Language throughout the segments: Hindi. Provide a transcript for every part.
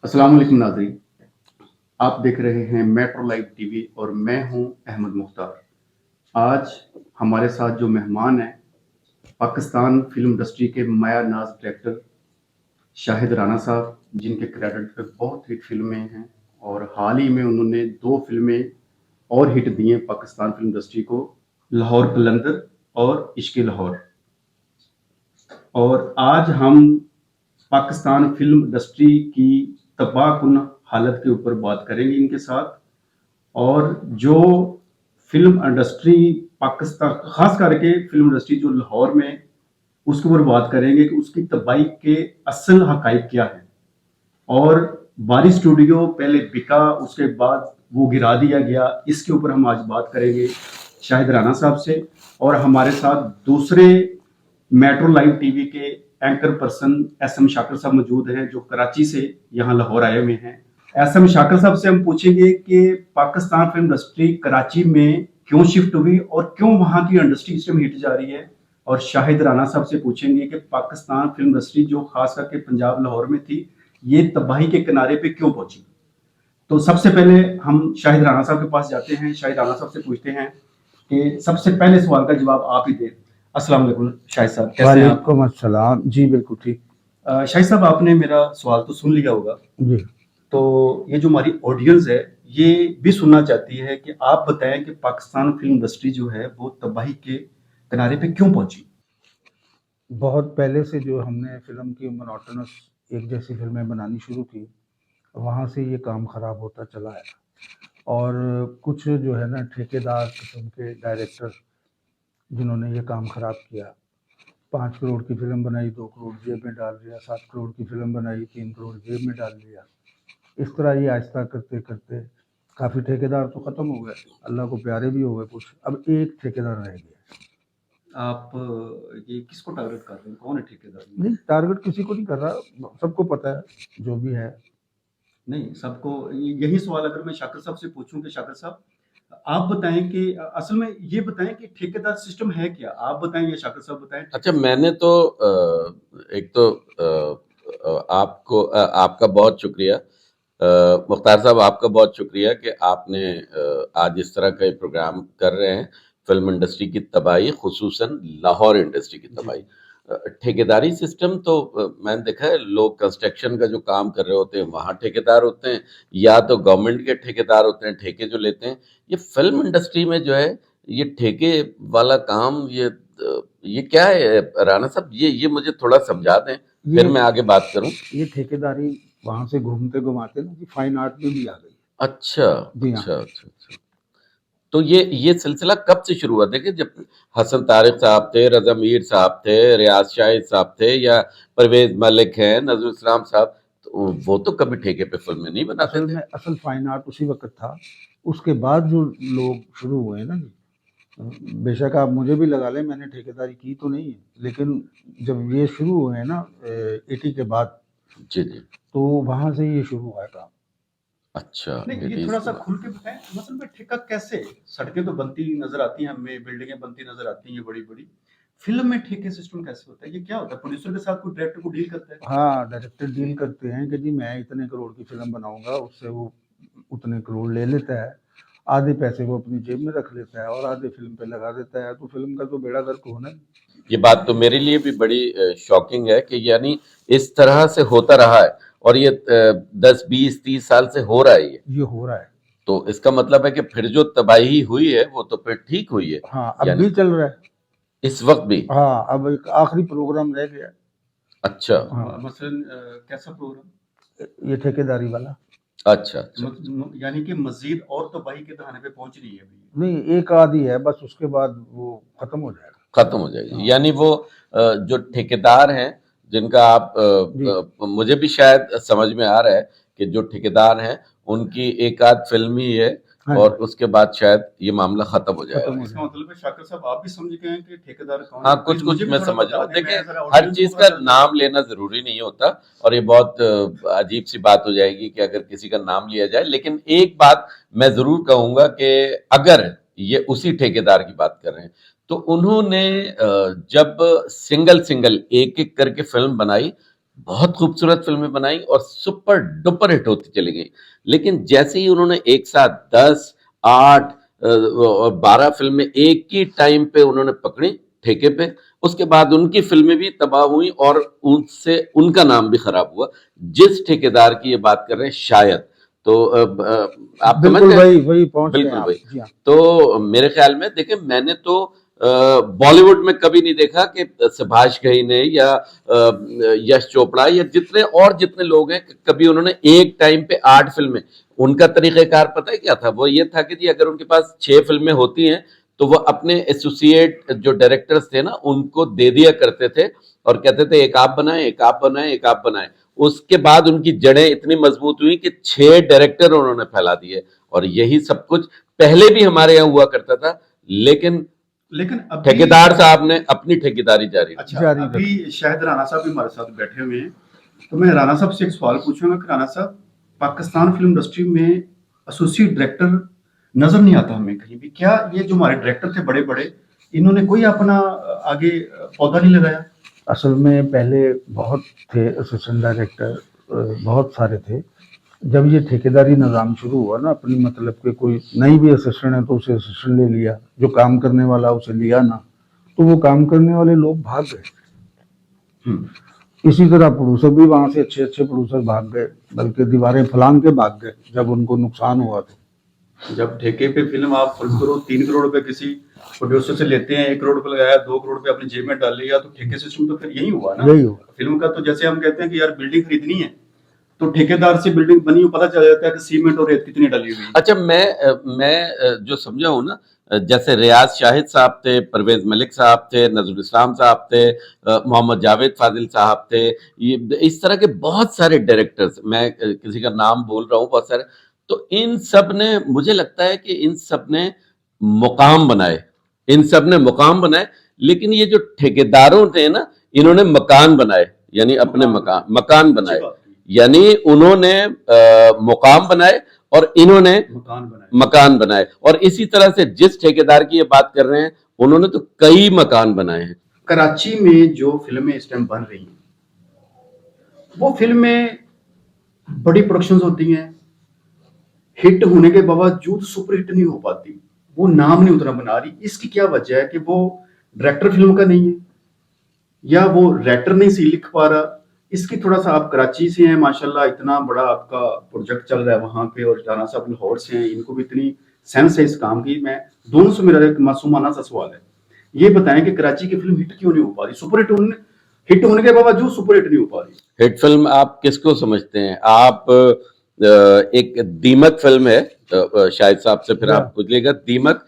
अस्सलाम वालेकुम नाज़रीन, आप देख रहे हैं मेट्रो लाइव टीवी और मैं हूं अहमद मुख्तार। आज हमारे साथ जो मेहमान हैं, पाकिस्तान फिल्म इंडस्ट्री के माया नाज डायरेक्टर शाहिद राना साहब, जिनके क्रेडिट पे बहुत हिट फिल्में हैं और हाल ही में उन्होंने 2 फिल्में और हिट दी हैं पाकिस्तान फिल्म इंडस्ट्री को, लाहौर कलंदर और इश्क़ लाहौर। और आज हम पाकिस्तान फिल्म इंडस्ट्री की तबाहकुन हालत के ऊपर बात करेंगे इनके साथ। और जो फिल्म इंडस्ट्री पाकिस्तान, खास करके फिल्म इंडस्ट्री जो लाहौर में, उसके ऊपर बात करेंगे कि उसकी तबाही के असल हकाइक क्या है। और बारी स्टूडियो पहले बिका, उसके बाद वो गिरा दिया गया, इसके ऊपर हम आज बात करेंगे शाहिद राना साहब से। और हमारे साथ दूसरे मेट्रो लाइव टीवी के एंकर पर्सन एसएम शाकिर साहब मौजूद हैं, जो कराची से यहाँ लाहौर आए हुए हैं। एसएम शाकिर साहब से हम पूछेंगे कि पाकिस्तान फिल्म इंडस्ट्री कराची में क्यों शिफ्ट हुई और क्यों वहां की इंडस्ट्री इस टाइम हिट जा रही है। और शाहिद राना साहब से पूछेंगे कि पाकिस्तान फिल्म इंडस्ट्री जो खास करके पंजाब लाहौर में थी, ये तबाही के किनारे पे क्यों पहुंची। तो सबसे पहले हम शाहिद राना साहब के पास जाते हैं। शाहिद राना साहब से पूछते हैं कि सबसे पहले सवाल का जवाब आप ही दें। अस्सलाम वालेकुम शाहिद साहब, कैसे हैं आप? वालेकुम अस्सलाम जी, बिल्कुल ठीक। शाहिद साहब, आपने मेरा सवाल तो सुन लिया होगा जी। तो ये जो हमारी ऑडियंस है ये भी सुनना चाहती है कि आप बताएं कि पाकिस्तान फिल्म इंडस्ट्री जो है वो तबाही के किनारे पे क्यों पहुंची। बहुत पहले से जो हमने फिल्म की मोनोटोनस एक जैसी फिल्में बनानी शुरू की, वहाँ से ये काम ख़राब होता चला है। और कुछ जो है ना ठेकेदार किस्म के डायरेक्टर जिन्होंने ये काम ख़राब किया, 5 करोड़ की फिल्म बनाई, 2 करोड़ जेब में डाल दिया, 7 करोड़ की फिल्म बनाई, 3 करोड़ जेब में डाल दिया। इस तरह ये आहिस्ता करते करते काफ़ी ठेकेदार तो ख़त्म हो गए, अल्लाह को प्यारे भी हो गए कुछ। अब एक ठेकेदार रह गया। आप ये किसको टारगेट कर रहे हैं, कौन है ठेकेदार? नहीं, टारगेट किसी को नहीं कर रहा, सबको पता है जो भी है। नहीं, सबको यही सवाल अगर मैं शाकिर साहब से पूछूं कि शाकिर साहब आप बताएं कि असल में ये बताएं कि ठेकेदार सिस्टम है क्या, आप बताएं या शाकिर साहब बताएं। अच्छा, मैंने तो एक तो आपको आपका बहुत शुक्रिया, मुख्तार साहब, आपका बहुत शुक्रिया कि आपने आज इस तरह का ये प्रोग्राम कर रहे हैं। फिल्म इंडस्ट्री की तबाही, खुसूसन लाहौर इंडस्ट्री की तबाही। ठेकेदारी सिस्टम तो मैंने देखा है, लोग कंस्ट्रक्शन का जो काम कर रहे होते हैं वहाँ ठेकेदार होते हैं, या तो गवर्नमेंट के ठेकेदार होते हैं, ठेके जो लेते हैं। ये फिल्म इंडस्ट्री में जो है ये ठेके वाला काम, ये क्या है राणा साहब? ये मुझे थोड़ा समझा दें, फिर मैं आगे बात करूं। ये ठेकेदारी वहां से घूमते घुमाते ना फाइन आर्ट में भी आ गई। अच्छा जी अच्छा अच्छा अच्छा। तो ये सिलसिला कब से शुरू हुआ? देखिए, जब हसन तारिक साहब थे, रजा मीर साहब थे, रियाज शाहिद साहब थे, या परवेज मलिक हैं, नजरुल इस्लाम साहब, तो वो तो कभी ठेके पे फिल्में नहीं बनाते थे। असल फाइन आर्ट उसी वक्त था। उसके बाद जो लोग शुरू हुए ना जी, बेशक आप मुझे भी लगा लें, मैंने ठेकेदारी की तो नहीं है, लेकिन जब ये शुरू हुए ना 80 के बाद, जी जी, तो वहां से ये शुरू हुआ काम। अच्छा, नहीं, ये थोड़ा सा खुल के बताएं, मतलब में ठेका कैसे? सड़कें तो बनती नजर आती हैं हमें, बिल्डिंगें बनती नजर आती हैं बड़ी बड़ी, फिल्म में ठेके सिस्टम कैसे होता है? ये क्या होता है? प्रोड्यूसर के साथ कोई डायरेक्टर को डील करता है? हाँ, डायरेक्टर डील करते हैं कि जी मैं इतने करोड़ की फिल्म बनाऊंगा, उससे वो उतने करोड़ ले लेता है, आधे पैसे वो अपनी जेब में रख लेता है और आधे फिल्म पे लगा देता है, तो फिल्म का तो बेड़ा गर्क होना है। ये बात तो मेरे लिए भी बड़ी शॉकिंग है कि यानी इस तरह से होता रहा है, और ये 10 20 30 साल से हो रहा है। ये हो रहा है, तो इसका मतलब है कि फिर जो तबाही हुई है वो तो फिर ठीक हुई है। हाँ, अब भी चल रहा है इस वक्त भी। हाँ, अब एक आखिरी प्रोग्राम रह गया। अच्छा, हाँ, मसलन कैसा प्रोग्राम? ये ठेकेदारी वाला। अच्छा अच्छा। यानी कि मजीद और तबाही के दहाने पे पहुंच रही है अभी? नहीं, एक आधी है बस, उसके बाद वो खत्म हो जाएगा। खत्म हो जाएगी। यानी वो जो ठेकेदार हैं जिनका आप मुझे भी शायद समझ में आ रहा है कि जो ठेकेदार हैं उनकी एक आध फिल्म ही है, और उसके बाद शायद ये मामला खत्म हो जाएगा। इसका मतलब है शाकिर साहब आप भी समझ गए हैं कि ठेकेदार कौन है? हाँ, कुछ कुछ मैं समझ रहा हूँ। देखिए, हर चीज का नाम लेना जरूरी नहीं होता, और ये बहुत अजीब सी बात हो जाएगी कि अगर किसी का नाम लिया जाए। लेकिन एक बात मैं जरूर कहूंगा कि अगर ये उसी ठेकेदार की बात कर रहे हैं, तो उन्होंने जब सिंगल सिंगल एक एक करके फिल्म बनाई, बहुत खूबसूरत फिल्में बनाई और सुपर डुपर हिट होती चली गई। लेकिन जैसे ही उन्होंने एक साथ 10, 8 और 12 फिल्में एक ही टाइम पे उन्होंने पकड़ी ठेके पे, उसके बाद उनकी फिल्में भी तबाह हुई और उससे उनका नाम भी खराब हुआ। जिस ठेकेदार की ये बात कर रहे हैं शायद, तो आप समझ बिल्कुल रहे हैं? वही पहुंच गए बिल्कुल आप। वही। जी हाँ। तो मेरे ख्याल में देखिए, मैंने तो बॉलीवुड में कभी नहीं देखा कि सुभाष घई ने या यश चोपड़ा या जितने लोग हैं, कभी उन्होंने एक टाइम पे 8 फिल्में। उनका तरीकेकार पता है क्या था? वो ये था कि जी अगर उनके पास 6 फिल्में होती हैं तो वो अपने एसोसिएट जो डायरेक्टर्स थे ना उनको दे दिया करते थे और कहते थे एक आप बनाएं, एक आप बनाएं, एक आप बनाएं। उसके बाद उनकी जड़ें इतनी मजबूत हुई कि 6 डायरेक्टर उन्होंने फैला दिए। और यही सब कुछ पहले भी हमारे यहाँ हुआ करता था, लेकिन लेकिन अभी ठेकेदार साहब ने अपनी ठेकेदारी जारी रखी। अच्छा, जारी अभी शायद राणा साहब भी हमारे साथ बैठे हुए हैं, तो मैं राणा साहब से एक सवाल पूछूंगा कि राणा साहब, पाकिस्तान फिल्म इंडस्ट्री में एसोसिएट डायरेक्टर नजर नहीं आता हमें कहीं भी। क्या ये जो हमारे डायरेक्टर थे बड़े बड़े, इन्होंने कोई अपना आगे पौधा नहीं लगाया? असल में पहले बहुत थे असिस्टेंट डायरेक्टर, बहुत सारे थे। जब ये ठेकेदारी निज़ाम शुरू हुआ ना, अपनी मतलब के कोई नहीं भी असिस्टेंट है तो उसे असिस्टेंट ले लिया, जो काम करने वाला उसे लिया ना, तो वो काम करने वाले लोग भाग गए। इसी तरह प्रोड्यूसर भी वहां से अच्छे अच्छे प्रोड्यूसर भाग गए, बल्कि दीवारें फलांग के भाग गए जब उनको नुकसान हुआ। तो जब ठेके पे फिल्म आप फर्ज करो 3 करोड़ रुपए किसी प्रोड्यूसर से लेते हैं, 1 करोड़ रुपए लगाया, 2 करोड़ रुपए अपनी जेब में डाल लिया, तो ठेके सिस्टम तो फिर यही हुआ ना। यही हुआ। फिल्म का तो जैसे हम कहते हैं कि यार बिल्डिंग खरीदनी है, तो ठेकेदार से बिल्डिंग बनी हुई पता चल जाता है कि सीमेंट और रेत कितनी डली हुई है। अच्छा, मैं जो समझा हूं ना, जैसे रियाज शाहिद साहब थे, परवेज मलिक साहब थे, नजरुल इस्लाम साहब थे, मोहम्मद जावेद फाजिल साहब थे, ये इस तरह के बहुत सारे डायरेक्टर्स, मैं किसी का नाम बोल रहा हूँ बहुत सारे। तो इन सब ने, मुझे लगता है कि इन सब ने मुकाम बनाए, इन सब ने मुकाम बनाए। लेकिन ये जो ठेकेदारों थे ना, इन्होंने मकान बनाए, यानी अपने मकान बनाए, यानी उन्होंने मुकाम बनाए और इन्होंने मकान बनाए। और इसी तरह से जिस ठेकेदार की ये बात कर रहे हैं, उन्होंने तो कई मकान बनाए हैं। कराची में जो फिल्में इस टाइम बन रही हैं, वो फिल्में बड़ी प्रोडक्शंस होती हैं, हिट होने के बावजूद सुपर हिट नहीं हो पाती, वो नाम नहीं उतना बना रही। इसकी क्या वजह है? कि वो डायरेक्टर फिल्म का नहीं है, या वो राइटर नहीं सही लिख पा रहा? इसकी थोड़ा सा, आप कराची से हैं माशाल्लाह, इतना बड़ा आपका प्रोजेक्ट चल रहा है वहां पे, और राणा साहब लाहौर से हैं, इनको भी इतनी सेंस है इस काम की। मैं दोनों से मेरा एक मासूमाना सा सवाल है, ये बताएं कि कराची की फिल्म हिट क्यों नहीं हो पा रही? सुपर हिट होने के बावजूद सुपर हिट नहीं हो पा रही। हिट फिल्म आप किसको समझते हैं? आप एक दीमक फिल्म है, शाहिद साहब से फिर आप पूछिएगा। दीमक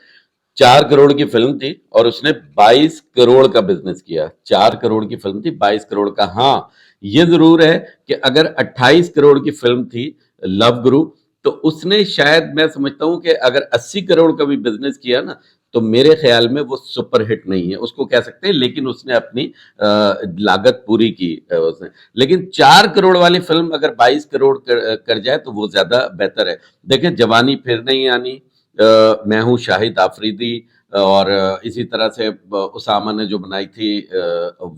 4 करोड़ की फिल्म थी और उसने 22 करोड़ का बिजनेस किया। 4 करोड़ की फिल्म थी, 22 करोड़ का। हाँ, ये जरूर है कि अगर 28 करोड़ की फिल्म थी लव गुरु, तो उसने शायद, मैं समझता हूं कि अगर 80 करोड़ का भी बिजनेस किया ना, तो मेरे ख्याल में वो सुपर हिट नहीं है, उसको कह सकते हैं। लेकिन उसने अपनी लागत पूरी की उसने। लेकिन 4 करोड़ वाली फिल्म अगर 22 करोड़ कर जाए तो वो ज्यादा बेहतर है। देखिए, जवानी फिर नहीं आनी, मैं हूँ शाहिद आफरीदी, और इसी तरह से उसामा ने जो बनाई थी,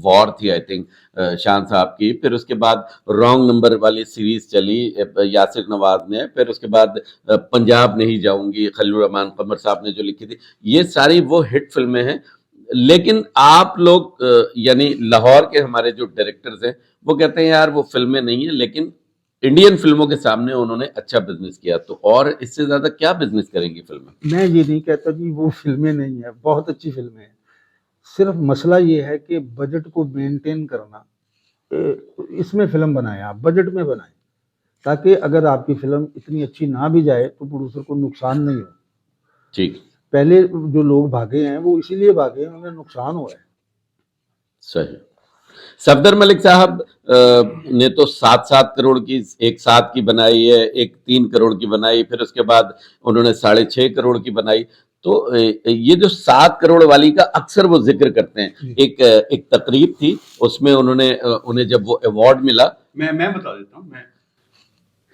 वॉर थी आई थिंक, शान साहब की। फिर उसके बाद रॉन्ग नंबर वाली सीरीज चली यासिर नवाज ने। फिर उसके बाद पंजाब नहीं जाऊंगी, खलील रहमान कमर साहब ने जो लिखी थी। ये सारी वो हिट फिल्में हैं। लेकिन आप लोग यानी लाहौर के हमारे जो डायरेक्टर्स हैं, वो कहते हैं यार वो फिल्में नहीं है, लेकिन इंडियन फिल्मों के सामने उन्होंने अच्छा बिजनेस किया। तो और इससे ज्यादा क्या बिजनेस करेंगी फिल्में? मैं ये नहीं कहता जी वो फिल्में नहीं है, बहुत अच्छी फिल्में हैं। सिर्फ मसला ये है कि बजट को मेंटेन करना। इसमें फिल्म बनाएं, आप बजट में बनाएं, ताकि अगर आपकी फिल्म इतनी अच्छी ना भी जाए तो प्रोड्यूसर को नुकसान नहीं हो। ठीक। पहले जो लोग भागे हैं वो इसीलिए भागे हैं, उन्हें नुकसान हुआ है। सही। सफदर मलिक साहब ने तो 7-7 करोड़ की एक साथ की बनाई है, एक 3 करोड़ की बनाई, फिर उसके बाद उन्होंने 6.5 करोड़ की बनाई। तो ये जो 7 करोड़ वाली का अक्सर वो जिक्र करते हैं। एक तकरीब थी, उसमें उन्हें जब वो अवार्ड मिला, मैं बता देता हूँ। मैं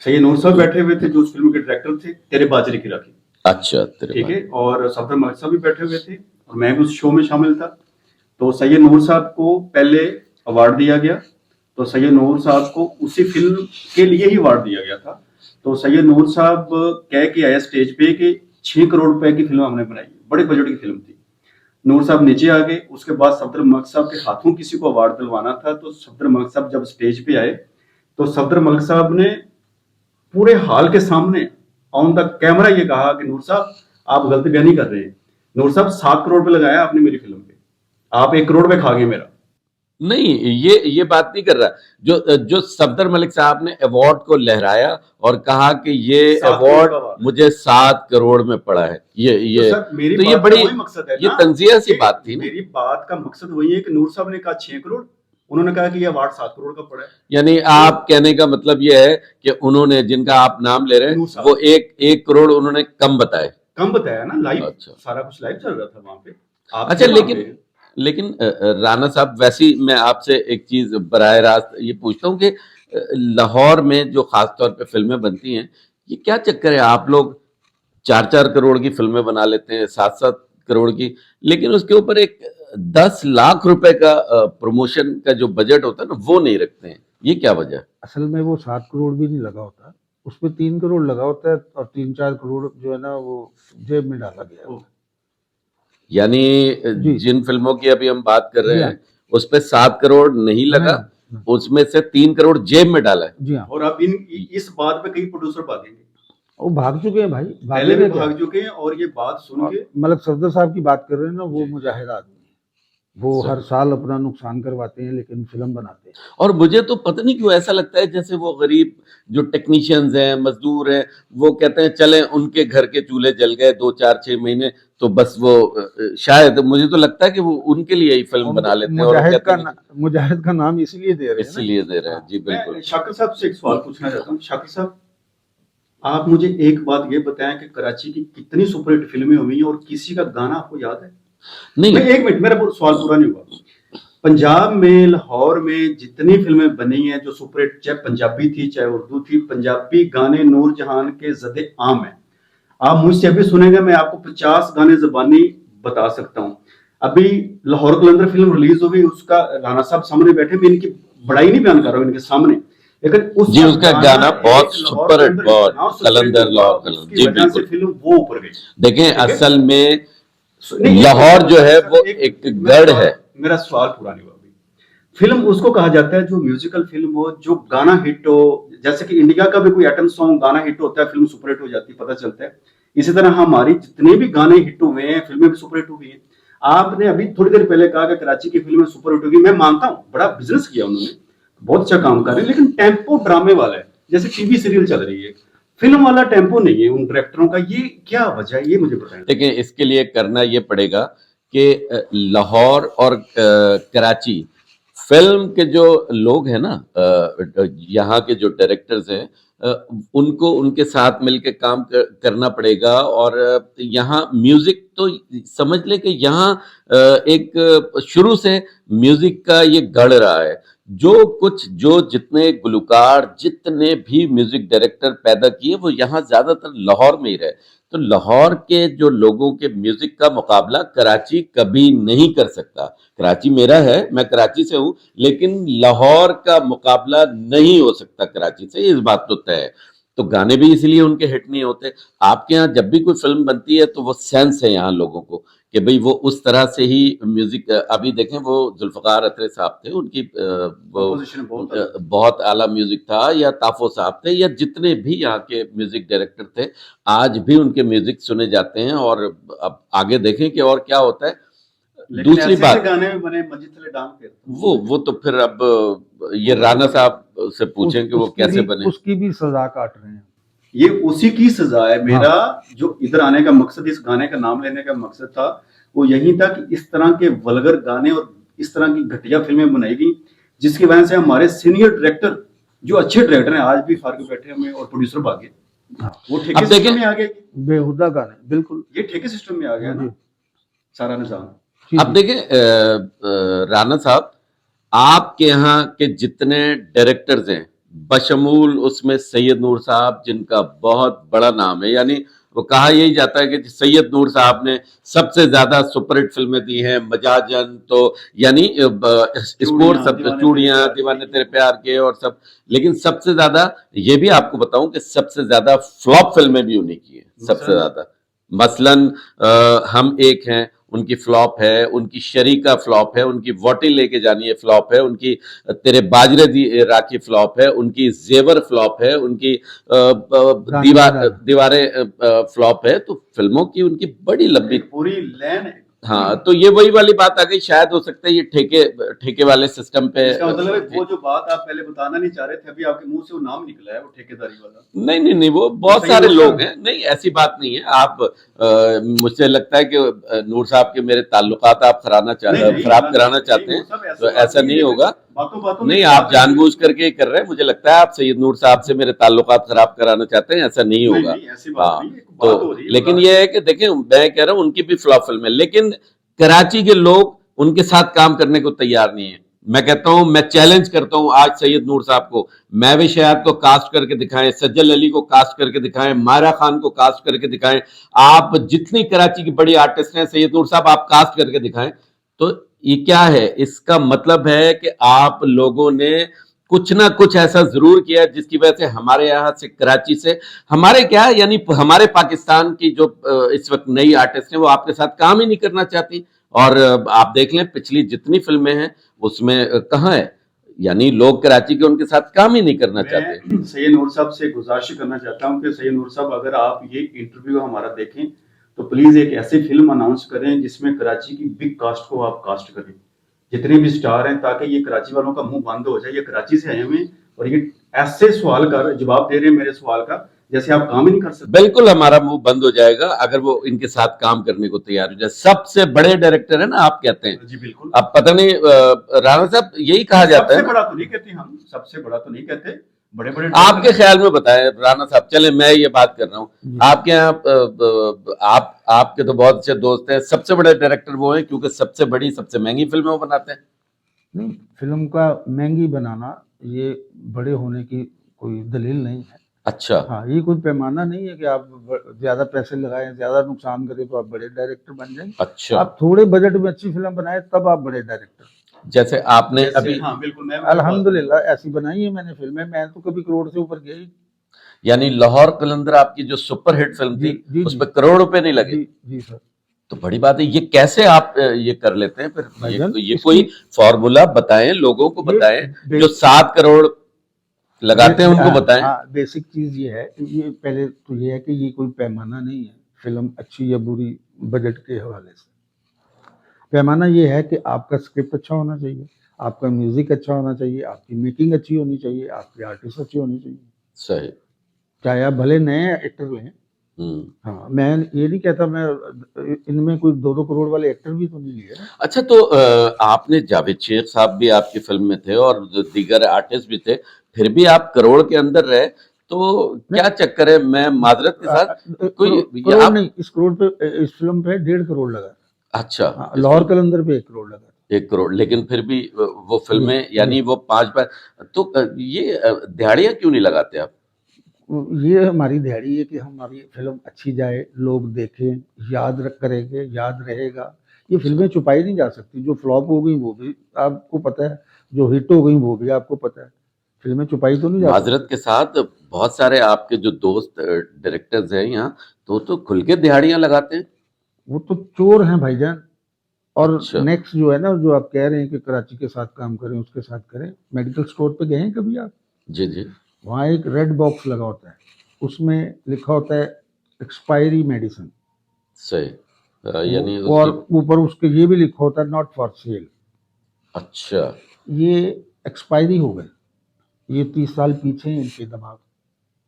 सैयद नूर साहब बैठे हुए थे जो उस फिल्म के डायरेक्टर थे, तेरे बाजरे की राखी। अच्छा, ठीक है। और सफदर मलिक साहब भी बैठे हुए थे और मैं भी उस शो में शामिल था। तो सैयद नूर साहब को पहले अवार्ड दिया गया, तो सैयद नूर साहब को उसी फिल्म के लिए ही अवार्ड दिया गया था। तो सैयद नूर साहब कह के आया स्टेज पे कि 6 करोड़ रुपए की फिल्म हमने बनाई, बड़े बजट की फिल्म थी। नूर साहब नीचे आ गए, उसके बाद सफदर मलिक साहब के हाथों किसी को अवार्ड दिलवाना था। तो सफदर मलिक साहब जब स्टेज पे आए तो सफदर मलिक साहब ने पूरे हॉल के सामने ऑन द कैमरा ये कहा कि नूर साहब आप गलत बयानी कर रहे हैं। नूर साहब 7 करोड़ रुपए लगाया आपने मेरी फिल्म पे, आप 1 करोड़ रुपए खा गए मेरा। नहीं, ये बात नहीं कर रहा। जो सफदर मलिक साहब ने अवार्ड को लहराया और कहा कि ये 7 करोड़ अवार्ड का अवार्ड। मुझे 7 करोड़ में पड़ा है, ये तो सर मेरी तो ये बात का बड़ी वही मकसद है ये ना, तंजिया सी कि बात थी ना। मेरी बात का मकसद वही है कि नूर साहब ने कहा 6 करोड़, उन्होंने कहा कि ये अवार्ड 7 करोड़ का पड़ा है। यानी आप कहने का मतलब ये है कि उन्होंने, जिनका आप नाम ले रहे हैं, नूर साहब। वो एक करोड़ उन्होंने कम बताए। कम बताया ना, लाइव अच्छा। सारा कुछ लाइव चल रहा था वहां पे। आप अच्छा, थे वहां पे। लेकिन राणा साहब, वैसे ही मैं आपसे एक चीज बराह रास्त ये पूछता हूँ कि लाहौर में जो खास तौर पे फिल्में बनती हैं, ये क्या चक्कर है? आप लोग 4-4 करोड़ की फिल्में बना लेते हैं, 7-7 करोड़ की, लेकिन उसके ऊपर एक 10 लाख रुपए का प्रमोशन का जो बजट होता है ना, वो नहीं रखते हैं। ये क्या वजह है? असल में वो 7 करोड़ भी नहीं लगा होता, उसमें 3 करोड़ लगा होता है और 3-4 करोड़ जो है ना वो जेब में डाला गया है। यानी जी। जिन फिल्मों की अभी हम बात कर रहे जी हैं, हाँ। उस पे 7 करोड़ नहीं लगा, नहीं। उसमें से 3 करोड़ जेब में डाला है। जी हाँ, और अब इस बात पे कई प्रोड्यूसर भागेंगे, वो भाग चुके हैं भाई, पहले भी भागेंगे क्या? भाग चुके हैं। और ये बात सुन के मतलब सफदर साहब की बात कर रहे हैं ना, वो जी। मुजाहिद आदमी है, वो हर साल अपना नुकसान करवाते हैं लेकिन फिल्म बनाते हैं। और मुझे तो पता नहीं क्यों ऐसा लगता है जैसे वो गरीब जो टेक्नीशियंस हैं, मजदूर हैं, वो कहते हैं चलें उनके घर के चूल्हे जल गए 2-4-6 महीने, तो बस वो शायद मुझे तो लगता है कि वो उनके लिए ही फिल्म बना लेते हैं। और मुजाहिद का नाम इसलिए दे रहे हैं ना। इसलिए दे रहे हैं। जी बिल्कुल। मैं शाकिर साहब से एक सवाल पूछना चाहता हूँ। शाकिर साहब, आप मुझे एक बात ये बताएं कि कराची की कितनी सुपरहिट फिल्में हुई हैं और किसी का गाना आपको याद है? नहीं, मैं एक मिनट, मेरा सवाल पूरा नहीं हुआ। पंजाब में, लाहौर में जितनी फिल्में बनी हैं जो सुपरहिट, चाहे पंजाबी थी चाहे उर्दू थी, पंजाबी गाने नूर जहान के ज़दे आम है। आप मुझसे अभी सुनेंगे, मैं आपको 50 गाने ज़बानी बता सकता हूँ। अभी लाहौर कलंदर फिल्म रिलीज हो गई, उसका राणा साहब सामने बैठे, मैं इनकी बड़ाई नहीं बयान कर रहा हूँ इनके सामने, लेकिन जी उसका गाना बहुत सुपर हिट, बहुत कलंदर, लाहौर कलंदर। जी बिल्कुल। फिल्म वो ऊपर गई। देखें, असल में लाहौर जो है वो एक गढ़ है। मेरा सवाल पूरा नहीं हुआ अभी। फिल्म उसको कहा जाता है जो म्यूजिकल फिल्म हो, जो गाना हिट हो। जैसे कि इंडिया का भी कोई आइटम सॉन्ग गाना हिट होता है, फिल्म सुपरहिट हो जाती है, पता चलता है। इसी तरह हमारी जितने भी गाने हिट हुए हैं, फिल्में भी सुपरहिट हुई हैं। आपने अभी थोड़ी देर पहले कहा कि कराची की फिल्में सुपरहिट होगी, मैं मानता हूँ, बड़ा बिजनेस किया उन्होंने, बहुत अच्छा काम कर रहे हैं, लेकिन टेम्पो ड्रामे वाला है, जैसे टीवी सीरियल चल रही है, फिल्म वाला टेम्पो नहीं है उन डायरेक्टरों का। ये क्या वजह है, ये मुझे बताएं। लेकिन इसके लिए करना ये पड़ेगा कि लाहौर और कराची फिल्म के जो लोग हैं ना, यहाँ के जो डायरेक्टर्स हैं, उनको उनके साथ मिलकर काम करना पड़ेगा। और यहाँ म्यूजिक तो समझ ले कि यहाँ एक शुरू से म्यूजिक का ये गढ़ रहा है। जो जितने गुलकार, जितने भी म्यूजिक डायरेक्टर पैदा किए, वो यहाँ ज्यादातर लाहौर में ही रहे। तो लाहौर के जो लोगों के म्यूजिक का मुकाबला कराची कभी नहीं कर सकता। कराची मेरा है, मैं कराची से हूं, लेकिन लाहौर का मुकाबला नहीं हो सकता कराची से, इस बात तो तय है। तो गाने भी इसलिए उनके हिट नहीं होते। आपके यहाँ जब भी कोई फिल्म बनती है तो वो सेंस है यहाँ लोगों को कि भाई वो उस तरह से ही म्यूजिक। अभी देखें, वो जुल्फकार अतरे साहब थे, उनकी वो बहुत आला म्यूजिक था, या ताफो साहब थे, या जितने भी यहाँ के म्यूजिक डायरेक्टर थे, आज भी उनके म्यूजिक सुने जाते हैं। और अब आगे देखें कि और क्या होता है। दूसरी बात, गाने में बने मस्जिद तले डांग पे, वो तो फिर अब ये राणा साहब से पूछें कि वो कैसे बने। उसकी भी सजा काट रहे हैं। ये उसी की सजा है। मेरा जो इधर आने का मकसद, इस गाने का नाम लेने का मकसद था, वो यही था कि इस तरह के वल्गर गाने और इस तरह की घटिया फिल्में बनाई गई, जिसकी वजह से हमारे सीनियर डायरेक्टर, जो अच्छे डायरेक्टर हैं, आज भी फार के बैठे हमें, और प्रोड्यूसर भागे। वो ठेके सिस्टम में आ गए, बेहुदा गाने, बिल्कुल ये ठेके सिस्टम में आ गया ना सारा निजाम। अब देखें राणा साहब, आपके यहाँ के जितने डायरेक्टर्स हैं, बशमूल उसमें सैयद नूर साहब, जिनका बहुत बड़ा नाम है, यानी वो कहा यही जाता है कि सैयद नूर साहब ने सबसे ज्यादा सुपरहिट फिल्में दी हैं, मजाजन तो यानी स्कोर सब, चूड़ियां, दीवाने तेरे प्यार के और सब, लेकिन सबसे ज्यादा ये भी आपको बताऊं कि सबसे ज्यादा फ्लॉप फिल्में भी उन्हीं की है, सबसे ज्यादा। मसलन हम एक हैं, उनकी फ्लॉप है, उनकी शरीका फ्लॉप है, उनकी वोटी लेके जानी है फ्लॉप है, उनकी तेरे बाजरे दी राखी फ्लॉप है, उनकी जेवर फ्लॉप है, उनकी दीवारें फ्लॉप है। तो फिल्मों की उनकी बड़ी लंबी पूरी लाइन है। हाँ, तो ये वही वाली बात आ गई, शायद हो सकता है ये ठेके वाले सिस्टम पे। इसका मतलब है वो जो बात आप पहले बताना नहीं चाह रहे थे, अभी आपके मुंह से वो नाम निकला है, वो ठेकेदारी वाला। नहीं नहीं नहीं, वो बहुत सारे लोग हैं, नहीं ऐसी बात नहीं है। आप मुझे लगता है कि नूर साहब के मेरे ताल्लुकात आप खराब कराना चाहते हैं, तो ऐसा नहीं होगा। नहीं, आप जानबूझ करके कर रहे हैं, मुझे लगता है आप सैयद नूर साहब से मेरे ताल्लुकात खराब कराना चाहते हैं, ऐसा नहीं होगा। हाँ, तो लेकिन ये है कि देखें, मैं कह रहा हूँ उनकी भी फ्लॉप फिल्म है, लेकिन कराची के लोग उनके साथ काम करने को तैयार नहीं है। मैं कहता हूं, मैं चैलेंज करता हूं आज सैयद नूर साहब को, महविश हयात को कास्ट करके दिखाएं, सज्जल अली को कास्ट करके दिखाएं, मायरा खान को कास्ट करके दिखाएं, आप जितनी कराची की बड़ी आर्टिस्ट हैं सैयद नूर साहब आप कास्ट करके दिखाएं। तो ये क्या है, इसका मतलब है कि आप लोगों ने कुछ ना कुछ ऐसा जरूर किया जिसकी वजह से हमारे यहाँ से, कराची से, हमारे क्या यानी हमारे पाकिस्तान की जो इस वक्त नई आर्टिस्ट हैं वो आपके साथ काम ही नहीं करना चाहती। और आप देख लें पिछली जितनी फिल्में हैं उसमें कहाँ है, यानी लोग कराची के उनके साथ काम ही नहीं करना चाहते। सैयद नूर साहब से गुजारिश करना चाहता हूँ कि सैयद नूर साहब, अगर आप ये इंटरव्यू हमारा देखें तो प्लीज एक ऐसी फिल्म अनाउंस करें जिसमें कराची की बिग कास्ट को आप कास्ट करें, जितने भी स्टार हैं, ताकि ये कराची वालों का मुंह बंद हो जाए। ये कराची से आए हुए और ये ऐसे सवाल का जवाब दे रहे हैं मेरे सवाल का जैसे आप काम ही नहीं कर सकते। बिल्कुल हमारा मुंह बंद हो जाएगा अगर वो इनके साथ काम करने को तैयार हो जाए। सबसे बड़े डायरेक्टर है ना आप कहते हैं। जी बिल्कुल। अब पता नहीं राणा साहब यही कहा जाता है। सबसे बड़ा तो नहीं कहते हम, सबसे बड़ा तो नहीं कहते, बड़े बड़े आपके ख्याल में बताएं राणा साहब। चले मैं ये बात कर रहा हूँ आपके यहाँ, आपके तो बहुत अच्छे दोस्त हैं, सबसे बड़े डायरेक्टर वो हैं क्योंकि सबसे बड़ी सबसे महंगी फिल्में वो बनाते हैं। नहीं, फिल्म का महंगी बनाना ये बड़े होने की कोई दलील नहीं है। अच्छा, हाँ, ये कोई पैमाना नहीं है कि आप ज्यादा पैसे लगाएं, ज्यादा नुकसान करें तो आप बड़े डायरेक्टर बन जाएंगे। अच्छा, आप थोड़े बजट में अच्छी फिल्म बनाए तब आप बड़े डायरेक्टर। जैसे आपने अभी, हाँ बिल्कुल, अल्हम्दुलिल्लाह ऐसी बनाई है मैंने फिल्में, मैं तो कभी करोड़ से ऊपर गया ही। यानी लाहौर कलंदर आपकी जो सुपरहिट फिल्म थी उसमें करोड़ रुपए नहीं लगे। जी सर। तो बड़ी बात है, ये कैसे आप ये कर लेते हैं फिर? ये कोई फॉर्मूला बताएं, लोगों को बताएं, जो 7 करोड़ लगाते हैं उनको बताएं। बेसिक चीज ये है, ये पहले तो ये है कि ये कोई पैमाना नहीं है फिल्म अच्छी या बुरी बजट के हवाले से। पैमाना ये है कि आपका स्क्रिप्ट अच्छा होना चाहिए, आपका म्यूजिक अच्छा होना चाहिए, आपकी मेकिंग अच्छी होनी चाहिए, आपके आर्टिस्ट अच्छी होनी चाहिए। सही, चाहे आप भले नए एक्टर लें। हाँ, मैं ये नहीं कहता, मैं इनमें कोई 2-2 करोड़ वाले एक्टर भी तो नहीं लिए। अच्छा, तो आपने जावेद शेख साहब भी आपकी फिल्म में थे और दीगर आर्टिस्ट भी थे, फिर भी आप करोड़ के अंदर रहे, तो क्या चक्कर है? मैं माजरत के साथ कोई करोड़ नहीं, इस करोड़ पे, इस फिल्म पे 1.5 करोड़ लगा। अच्छा, लाहौर कलंदर पे 1 करोड़ लगा। 1 करोड़, लेकिन फिर भी वो फिल्में यानी वो 5 बार, तो ये दिहाड़ियां क्यों नहीं लगाते आप? ये हमारी दिहाड़ी है कि हमारी फिल्म अच्छी जाए, लोग देखें, याद करेंगे, याद रहेगा। ये फिल्में छुपाई नहीं जा सकती, जो फ्लॉप हो गई वो भी आपको पता है, जो हिट हो गई वो भी आपको पता है। फिल्में छुपाई तो नहीं जा सकती। माजरत के साथ बहुत सारे आपके जो दोस्त डायरेक्टर्स हैं यहाँ, तो खुल के दिहाड़ियां लगाते हैं। वो तो चोर हैं भाईजान। और अच्छा। नेक्स्ट जो है ना, जो आप कह रहे हैं कि कराची के साथ काम करें, उसके साथ करें, मेडिकल स्टोर पे गए हैं कभी आप? जी जी। वहाँ एक रेड बॉक्स लगा होता है, उसमें लिखा होता है एक्सपायरी मेडिसिन। सही, यानी और ऊपर उसके ये भी लिखा होता है नॉट फॉर सेल। अच्छा, ये एक्सपायरी हो गए, ये 30 साल पीछे हैं इनके दिमाग,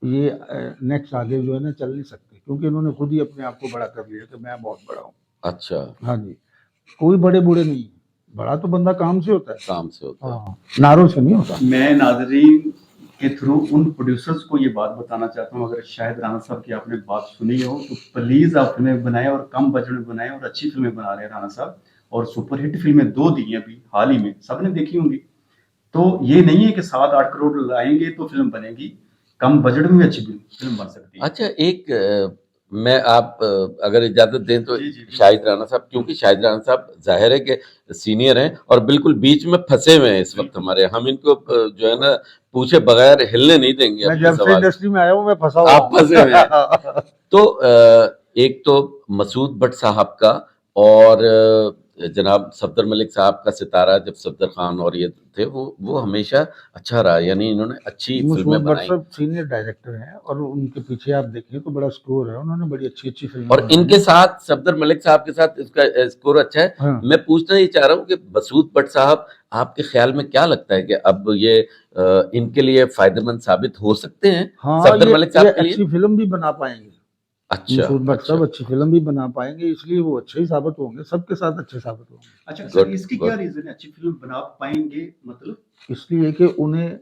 ये नेक्स्ट आगे जो है ना चल नहीं सकते, क्योंकि इन्होंने खुद ही अपने आप को बड़ा कर लिया कि मैं बहुत बड़ा हूँ। अच्छा, हाँ जी, कोई बड़े बूढ़े नहीं, बड़ा तो बंदा काम से होता है, काम से होता है। हाँ, नारों से नहीं होता। मैं नाजरीन के थ्रू उन प्रोड्यूसर्स को ये बात बताना चाहता हूँ, अगर शायद राणा साहब की आपने बात सुनी हो तो प्लीज आप फिल्में बनाएं और कम बजट में बनाएं, और अच्छी फिल्में बना रहे हैं राणा साहब, और सुपरहिट फिल्में 2 दी हैं अभी हाल ही में, सबने देखी होंगी। तो ये नहीं है कि 7-8 करोड़ लाएंगे तो फिल्म बनेगी, कम बजट में भी अच्छी फिल्म बन सकती है। अच्छा, एक मैं आप अगर इजाजत दें तो जी, जी। शाहिद राणा साहब, क्योंकि शाहिद राणा साहब जाहिर है कि सीनियर हैं और बिल्कुल बीच में फंसे हुए हैं इस वक्त हमारे, हम इनको जो है ना पूछे बगैर हिलने नहीं देंगे मैं अपने जब से सवाल। इंडस्ट्री में आया हूँ मैं फंसा हुआ आप फंसे हुए हैं। हूँ। तो एक तो मसूद भट्ट साहब का, और जनाब सफदर मलिक साहब का सितारा, जब सफदर खान और ये थे, वो हमेशा अच्छा रहा, यानी इन्होंने अच्छी मसूद फिल्में भट्ट बनाई। साहब सीनियर डायरेक्टर हैं और उनके पीछे आप देखिए तो बड़ा स्कोर है, उन्होंने बड़ी अच्छी अच्छी फिल्में और बनाई इनके हैं। साथ सफदर मलिक साहब के साथ इसका स्कोर अच्छा है। हाँ मैं पूछना ये चाह रहा हूँ कि मसूद भट्ट साहब, आपके ख्याल में क्या लगता है कि अब ये इनके लिए फायदेमंद साबित हो सकते हैं हाँ, सफदर मलिक ये साहब के लिए? अच्छी फिल्म भी बना पाएंगे। अच्छा, मसूद भट्ट अच्छा, साहब अच्छी फिल्म भी बना पाएंगे, इसलिए वो अच्छे ही साबित होंगे, सबके साथ अच्छे साबित होंगे। अच्छा सर, गुड, इसकी क्या गुड। रीजन है, अच्छी फिल्म बना पाएंगे मतलब? इसलिए कि उन्हें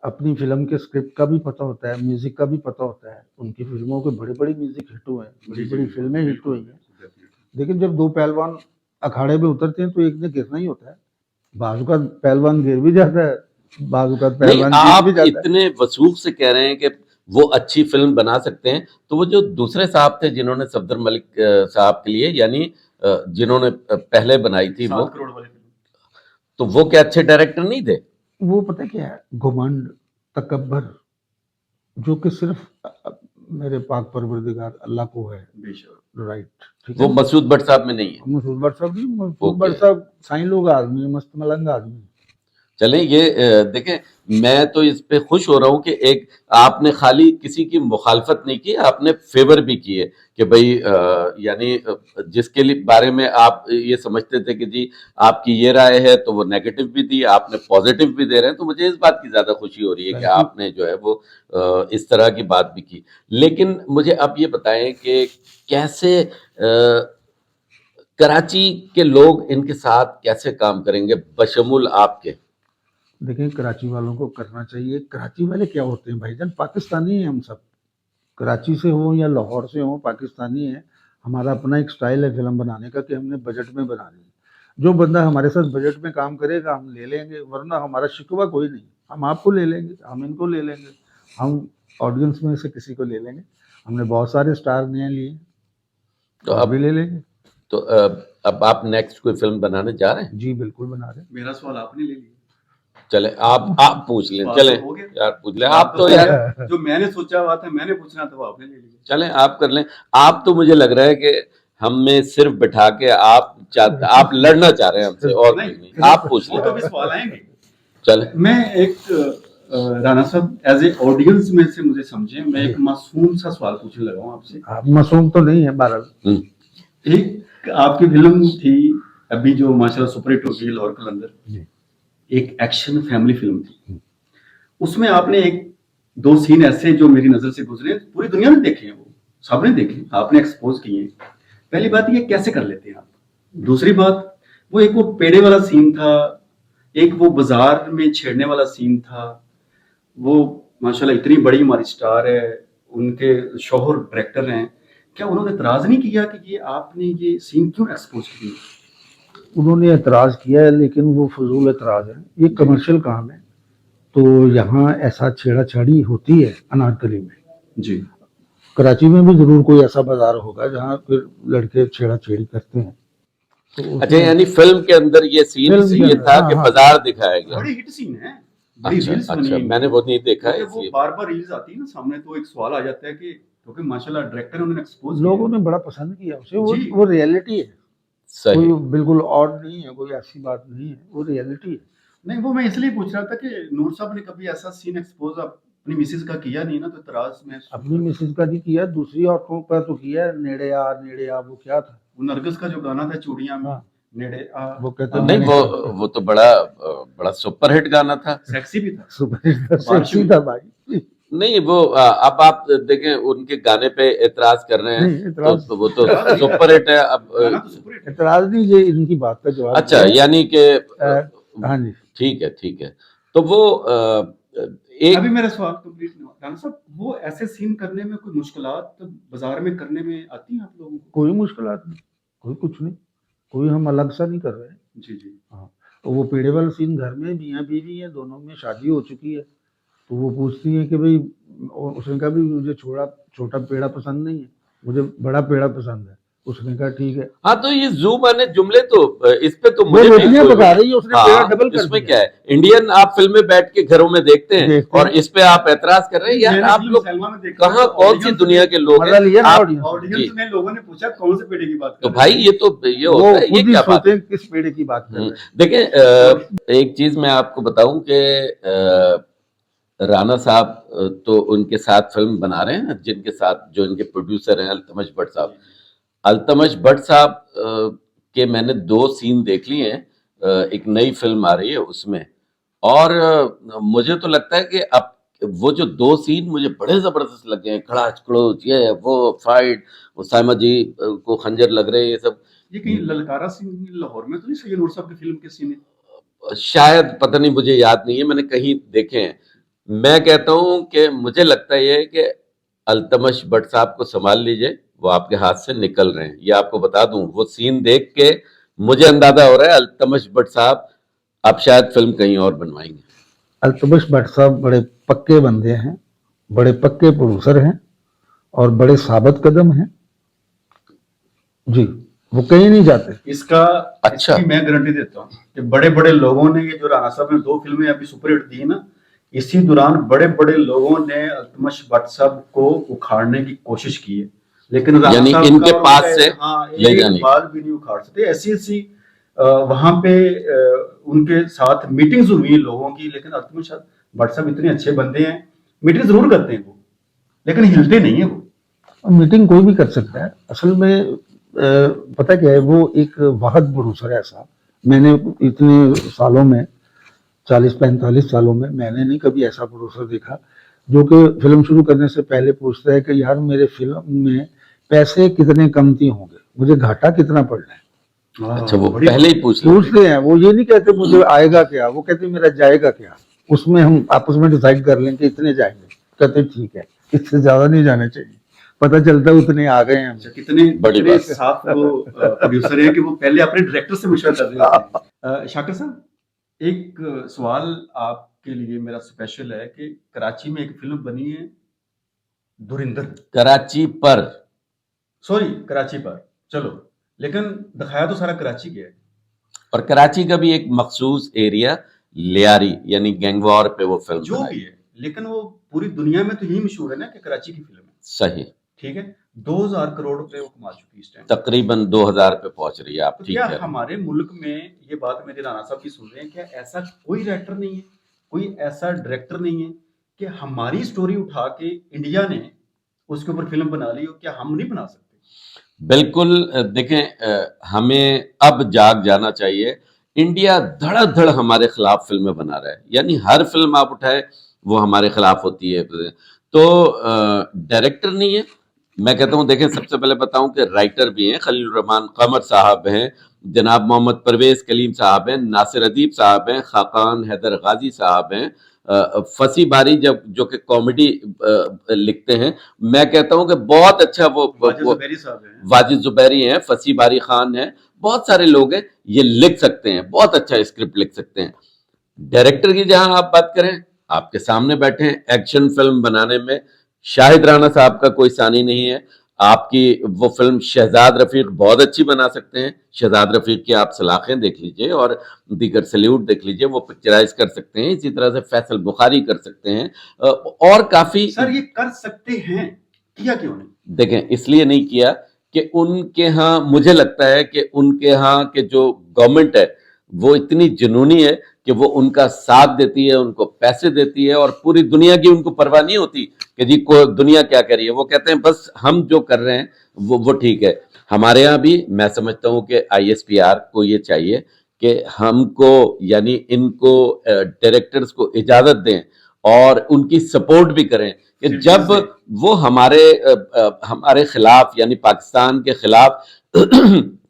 अपनी फिल्म के स्क्रिप्ट का भी पता होता है, म्यूजिक का भी पता होता है। उनकी फिल्मों के बड़े बड़े म्यूजिक हिट हुए हैं, बड़ी बड़ी फिल्में हिट हुई हैं। लेकिन जब दो पहलवान अखाड़े में उतरते हैं तो एक ने गिरना ही होता है। बाजू का पहलवान गिर भी जाता है, बाजू का नहीं, पहलवान जीत भी आप जाता है। इतने वसूख से कह रहे हैं कि वो अच्छी फिल्म बना सकते हैं, तो वो जो दूसरे साहब थे जिन्होंने सफदर मलिक साहब के लिए, यानी जिन्होंने पहले बनाई थी वो, 7 करोड़ वाली फिल्म। तो वो क्या अच्छे डायरेक्टर नहीं थे? वो पता क्या है, घुमंड, तकब्बर, जो कि सिर्फ मेरे पाक परवरदिगार अल्लाह को है। बेशक। राइट, ठीक वो है। मसूद भट्ट साहब में नहीं है। मसूद भट्ट साहब भी, मसूद ओके, भट्ट साहब साईं लोग आदमी है, मस्त मलंग आदमी है। चलें ये देखें, मैं तो इस पे खुश हो रहा हूँ कि एक आपने खाली किसी की मुखालफत नहीं की, आपने फेवर भी किए कि भाई यानी जिसके लिए बारे में आप ये समझते थे कि जी आपकी ये राय है, तो वो नेगेटिव भी दी, आपने पॉजिटिव भी दे रहे हैं, तो मुझे इस बात की ज्यादा खुशी हो रही है कि थैंक यू। आपने जो है वो इस तरह की बात भी की। लेकिन मुझे अब ये बताएं कि कैसे कराची के लोग इनके साथ कैसे काम करेंगे बशमूल आपके? देखिए, कराची वालों को करना चाहिए। कराची वाले क्या होते हैं भाईजान, पाकिस्तानी हैं हम सब। कराची से हो या लाहौर से हो, पाकिस्तानी है। हमारा अपना एक स्टाइल है फिल्म बनाने का कि हमने बजट में बनानी है। जो बंदा हमारे साथ बजट में काम करेगा हम ले लेंगे, वरना हमारा शिकवा कोई नहीं। हम आपको ले लेंगे, हम इनको ले लेंगे, हम ऑडियंस में से किसी को ले लेंगे। हमने बहुत सारे स्टार नए लिए, तो और अब भी ले लेंगे। तो अब आप नेक्स्ट कोई फिल्म बनाने जा रहे हैं? जी बिल्कुल बना रहे हैं। मेरा सवाल आपने ले लिया। चले आप पूछ लें, सवाल चले तो हो गया। यार पूछ लें सवाल आप तो हो यार, गया। जो मैंने सोचा हुआ था मैंने पूछना था वो आपने ले लिया। चलें आप कर लें। आप तो मुझे लग रहा है कि हमें सिर्फ बिठा के आप लड़ना चाह रहे हैं हमसे और कुछ नहीं, आप पूछ वो तो लें। भी सवाल आएंगे। चले, मैं एक राणा साहब एज ए ऑडियंस में से मुझे समझे, मैं एक मासूम सा सवाल पूछने लगा हूँ आपसे। आप मासूम तो नहीं है बहरहाल। एक आपकी फिल्म थी अभी जो माशाल्लाह सुपरहिट हो गई, लाहौर कलंदर, जी। एक एक्शन फैमिली फिल्म थी। उसमें आपने एक दो सीन ऐसे जो मेरी नजर से गुजरे, पूरी दुनिया ने देखे हैं, वो सबने देखे, आपने एक्सपोज किए। पहली बात ये कैसे कर लेते हैं आप? दूसरी बात, वो एक वो पेड़े वाला सीन था, एक वो बाजार में छेड़ने वाला सीन था। वो माशाल्लाह इतनी बड़ी हमारी स्टार है, उनके शौहर डायरेक्टर हैं, क्या उन्होंने एतराज नहीं किया कि ये आपने ये सीन क्यों एक्सपोज किए? उन्होंने एतराज़ किया है, लेकिन वो फजूल एतराज़ है। ये कमर्शियल काम है, तो यहाँ ऐसा छेड़ा-छाड़ी होती है अनारकली में। जी। कराची में भी ज़रूर कोई ऐसा बाज़ार होगा जहाँ फिर लड़के छेड़ा-छेड़ी करते हैं। तो अच्छा, यानी फिल्म के अंदर ये सीन फिल्म के ये अंदर, था हाँ, कि हाँ। बाजार दिखाया गया। बड़ी हिट सीन है, बड़ी अच्छा, रील्स बनी अच्छा, हैं। मैंने वो नहीं देखा है क्योंकि वो इसलिए। बार-बार रील्स आती है ना सामने, तो एक सवाल आ जाता है कि क्योंकि माशाल्लाह डायरेक्टर उन्होंने एक्सपोज किया लोगों है। ने बड़ा पसंद किया उसे। वो जी। वो रियलिटी है, सही। कोई बिल्कुल ऑड नहीं है, कोई ऐसी बात नहीं है, वो रियलिटी है। नहीं, वो मैं इसलिए पूछ रहा था कि नूर साहब ने कभी ऐसा सीन एक्सपोज अपनी मिसेज का किया नहीं ना, तो इतराज में अपनी मिसेज का नहीं किया, दूसरी औरतों का तो किया है। नेड़े आ, वो क्या था? वो नरगिस का जो गाना था चूड़ियां में, हाँ। नेड़े आ, वो कहते आ, नहीं, मैंने वो तो बड़ा सुपरहिट गाना था। सेक्सी भी था। सुपर बारिश सेक्सी में। था भाई। नहीं, वो अब आप देखें उनके गाने पे एतराज कर रहे हैं, नहीं, एतराज तो वो तो सुपरहिट है। अब गाना तो सुपरहिट है। एतराज नहीं, ये इनकी बात का जवाब अच्छा, दिया है। यानी कि हाँ जी। ठीक है, ठीक है। तो वो एक अभी मेरा सवाल कंप्लीट नहीं हुआ। राणा साहब, वो ऐसे सीन करने में कोई मुश्किलात बाजार में करने में आती हैं आप लोगों को? कोई मुश्किलात नहीं, कोई कुछ नहीं, कोई हम अलग सा नहीं कर रहे हैं। जी जी। हाँ, तो वो पेड़े वाला सीन, घर में मियाँ बीवी है, दोनों में शादी हो चुकी है, तो वो पूछती है कि भाई, उसने कहा भी मुझे छोटा पेड़ा पसंद नहीं है, मुझे बड़ा पेड़ा पसंद है। उसने कहा ठीक है। हाँ, तो ये जू माने जुमले तो इस पे तो वो मुझे भी रोटियां कोई पका रही है, उसने पेड़ा हाँ, डबल कर इसमें दिया। क्या है, इंडियन आप फिल्में बैठ के घरों में देखते हैं और इस पे आप ऐतराज कर रहे हैं। यार मैंने आप फिल्म लोग सैलमा में देखा कहाँ, तो कौन सी ऑडियंस दुनिया के लोग मजा हैं लिया ना आप? ऑडियंस। ऑडियंस जी। में लोगों ने पूछा कौन से पेड़े की बात तो कर भाई रहे ये तो ये वो होता है, ये खुद ही क्या बात सोचते है? हैं किस पेड़े की बात कर रहे हैं। देखें, एक चीज मैं आपको बताऊं कि राणा साहब तो उनके साथ फिल्म बना रहे हैं, जिनके साथ जो इनके प्रोड्यूसर हैं अल्तमश भट्ट साहब। अल्तमश भट्ट साहब के मैंने 2 सीन देख लिए हैं। एक नई फिल्म आ रही है उसमें, और मुझे तो लगता है कि अब वो जो 2 सीन मुझे बड़े जबरदस्त लगे हैं, खड़ाच खड़ोच, ये वो फाइट, वो साइमा जी को खंजर लग रहे हैं, ये सब। ये कहीं ललकारा सीन लाहौर में तो नहीं सैयद नूर साहब की फिल्म के सीन है? शायद, पता नहीं, मुझे याद नहीं है, मैंने कहीं देखे हैं। मैं कहता हूं कि मुझे लगता है ये कि अल्तमश भट्ट साहब को संभाल लीजिए, वो आपके हाथ से निकल रहे हैं। ये आपको बता दूं, वो सीन देख के मुझे अंदाजा हो रहा है अल्तमश भट्ट साहब अब शायद फिल्म कहीं और बनवाएंगे। अल्तमश भट्ट साहब बड़े पक्के बंदे हैं, बड़े पक्के प्रोड्यूसर हैं और बड़े साबित कदम हैं जी। वो कहीं नहीं जाते। इसका अच्छा। इसकी मैं गारंटी देता हूँ कि बड़े बड़े लोगों ने, ये जो राणा साहब ने 2 फिल्में अभी सुपरहिट दी ना, इसी दौरान बड़े बड़े लोगों ने अल्तमश भट्ट साहब को उखाड़ने की कोशिश की है, लेकिन राणा यानी साहब इनके का पास उनका- से हाँ, ले एक जाने की। बाल भी नहीं उखाड़ सकते। ऐसी ऐसी वहां पे उनके साथ मीटिंग्स हुई लोगों की, लेकिन अल्तमश भट्ट साहब इतने अच्छे बंदे हैं, मीटिंग जरूर करते हैं वो, लेकिन हिलते नहीं है वो। मीटिंग कोई भी कर सकता है असल में। पता क्या है, वो एक वाहद प्रोड्यूसर है ऐसा। मैंने इतने सालों में, 40-45 सालों में, मैंने नहीं कभी ऐसा प्रोड्यूसर देखा जो कि फिल्म शुरू करने से पहले पूछता है कि यार मेरे फिल्म में पैसे कितने कमती होंगे, मुझे घाटा कितना पड़ना है। अच्छा, वो पहले ही पूछते हैं। वो ये नहीं कहते मुझे आएगा क्या, वो कहते मेरा जाएगा क्या, उसमें हम आपस में डिसाइड कर लें कि इतने जाएंगे। कहते ठीक है, इससे ज्यादा नहीं जाने चाहिए। पता चलता उतने आ गए हैं। कितने बड़ी बड़े बात। साफ वो प्रोड्यूसर है कि वो पहले अपने डायरेक्टर से मशवरा कर रहे होते हैं। शाकिर साहब, एक सवाल आपके लिए मेरा स्पेशल है कि कराची में एक फिल्म बनी है धुरिंदर, कराची पर, सॉरी कराची पर, चलो, लेकिन दिखाया तो सारा कराची गया है। और कराची का भी एक मखसूस एरिया लियारी यानी गैंगवॉर पे वो फिल्म जो बनाई। भी है, लेकिन वो पूरी दुनिया में तो यही मशहूर है ना कि कराची की फिल्म है। सही, ठीक है, 2000 करोड़ रुपए वो कमा चुकी है इस टाइम। तकरीबन 2000 पे पहुंच रही है। आप तो ठीक क्या है। हमारे मुल्क में, ये बात मेरे राणा साहब की सुन रहे हैं, क्या ऐसा कोई राइटर नहीं है, कोई ऐसा डायरेक्टर नहीं है कि हमारी स्टोरी उठा के इंडिया ने उसके ऊपर फिल्म बना ली हो? क्या हम नहीं बना सकते? बिल्कुल। देखें, हमें अब जाग जाना चाहिए। इंडिया धड़ाधड़ हमारे खिलाफ फिल्में बना रहा है, यानी हर फिल्म आप उठाए वो हमारे खिलाफ होती है। तो डायरेक्टर नहीं है, मैं कहता हूँ। देखें, सबसे पहले बताऊं कि राइटर भी हैं, खलील रहमान कमर साहब हैं, जनाब मोहम्मद परवेज कलीम साहब हैं, नासिर अदीब साहब हैं, खाकान हैदर गाजी साहब हैं, फसी बारी जब जो कि कॉमेडी लिखते हैं। मैं कहता हूं कि बहुत अच्छा वाजिद ज़ुबैरी साहब हैं। वाजिद जुबैरी हैं, फसी बारी खान हैं, बहुत सारे लोग हैं, ये लिख सकते हैं, बहुत अच्छा स्क्रिप्ट लिख सकते हैं। डायरेक्टर की जहां आप बात करें, आपके सामने बैठे हैं, एक्शन फिल्म बनाने में शाहिद राणा साहब का कोई सानी नहीं है। आपकी वो फिल्म शहजाद रफीक बहुत अच्छी बना सकते हैं। शहजाद रफीक की आप सलाखें देख लीजिए और दीगर सल्यूट देख लीजिए, वो पिक्चराइज कर सकते हैं। इसी तरह से फैसल बुखारी कर सकते हैं और काफी। सर ये कर सकते हैं, किया क्यों नहीं? देखें, इसलिए नहीं किया कि उनके यहाँ, मुझे लगता है कि उनके यहाँ के जो गवर्नमेंट है वो इतनी जुनूनी है कि वो उनका साथ देती है, उनको पैसे देती है, और पूरी दुनिया की उनको परवाह नहीं होती कि जी को दुनिया क्या कर रही है। वो कहते हैं बस हम जो कर रहे हैं वो ठीक है। हमारे यहाँ भी मैं समझता हूँ कि ISPR को ये चाहिए कि हमको, यानी इनको, डायरेक्टर्स को इजाजत दें और उनकी सपोर्ट भी करें कि जब वो हमारे खिलाफ, यानी पाकिस्तान के खिलाफ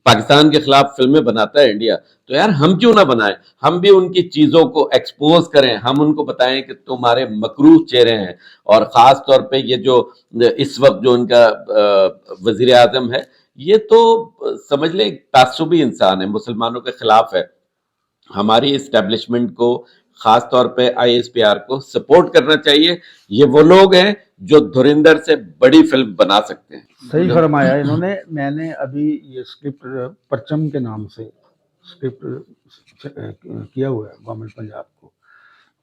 पाकिस्तान के खिलाफ फिल्में बनाता है इंडिया, तो यार हम क्यों ना बनाएं, हम भी उनकी चीजों को एक्सपोज करें, हम उनको बताएं कि तुम्हारे मकरूह चेहरे हैं। और खास तौर पे ये जो इस वक्त जो इनका वजीर आजम है, ये तो समझ ले तासुबी इंसान है, मुसलमानों के खिलाफ है। हमारी इस्टेब्लिशमेंट को, खास तौर पे ISPR को सपोर्ट करना चाहिए। ये वो लोग हैं जो धुरिंदर से बड़ी फिल्म बना सकते हैं? सही फरमाया इन्होंने। मैंने अभी ये स्क्रिप्ट परचम के नाम से स्क्रिप्ट किया हुआ है गवर्नमेंट पंजाब को,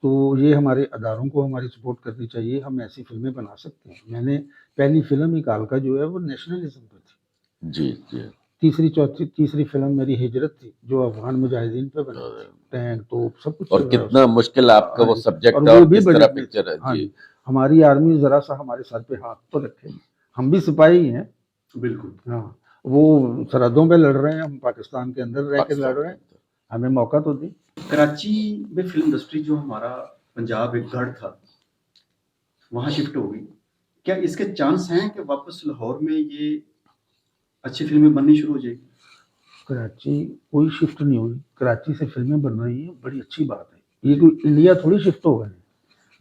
तो ये हमारे अदारों को हमारी सपोर्ट करनी चाहिए, हम ऐसी फिल्में बना सकते हैं। मैंने पहली फिल्म ही कालका जो है वो नेशनलिज्म पे थी। जी जी। तीसरी फिल्म मेरी हिजरत थी जो अफगान मुजाहिदीन पे बनी थी, टैंक तोप सब कुछ। और कितना मुश्किल आपका वो सब्जेक्ट और था वो और भी किस बड़ी तरह पिक्चर है। हाँ जी जी, हमारी आर्मी जरा सा हमारे सर पे हाथ तो रखे, हम भी सिपाही हैं। बिल्कुल। हाँ, वो सरहदों पे लड़ रहे हैं, हम पाकिस्तान के अंदर रह के लड़ रहे हैं, हमें मौका तो दी। कराची में फिल्म इंडस्ट्री जो हमारा पंजाब एक गढ़ था, वहाँ शिफ्ट हो गई, क्या इसके चांस हैं कि वापस लाहौर में ये अच्छी फिल्में बननी शुरू हो जाएगी? कराची कोई शिफ्ट नहीं हुई, कराची से फिल्में बन रही हैं, बड़ी अच्छी बात है। ये कोई इंडिया थोड़ी शिफ्ट हो गए।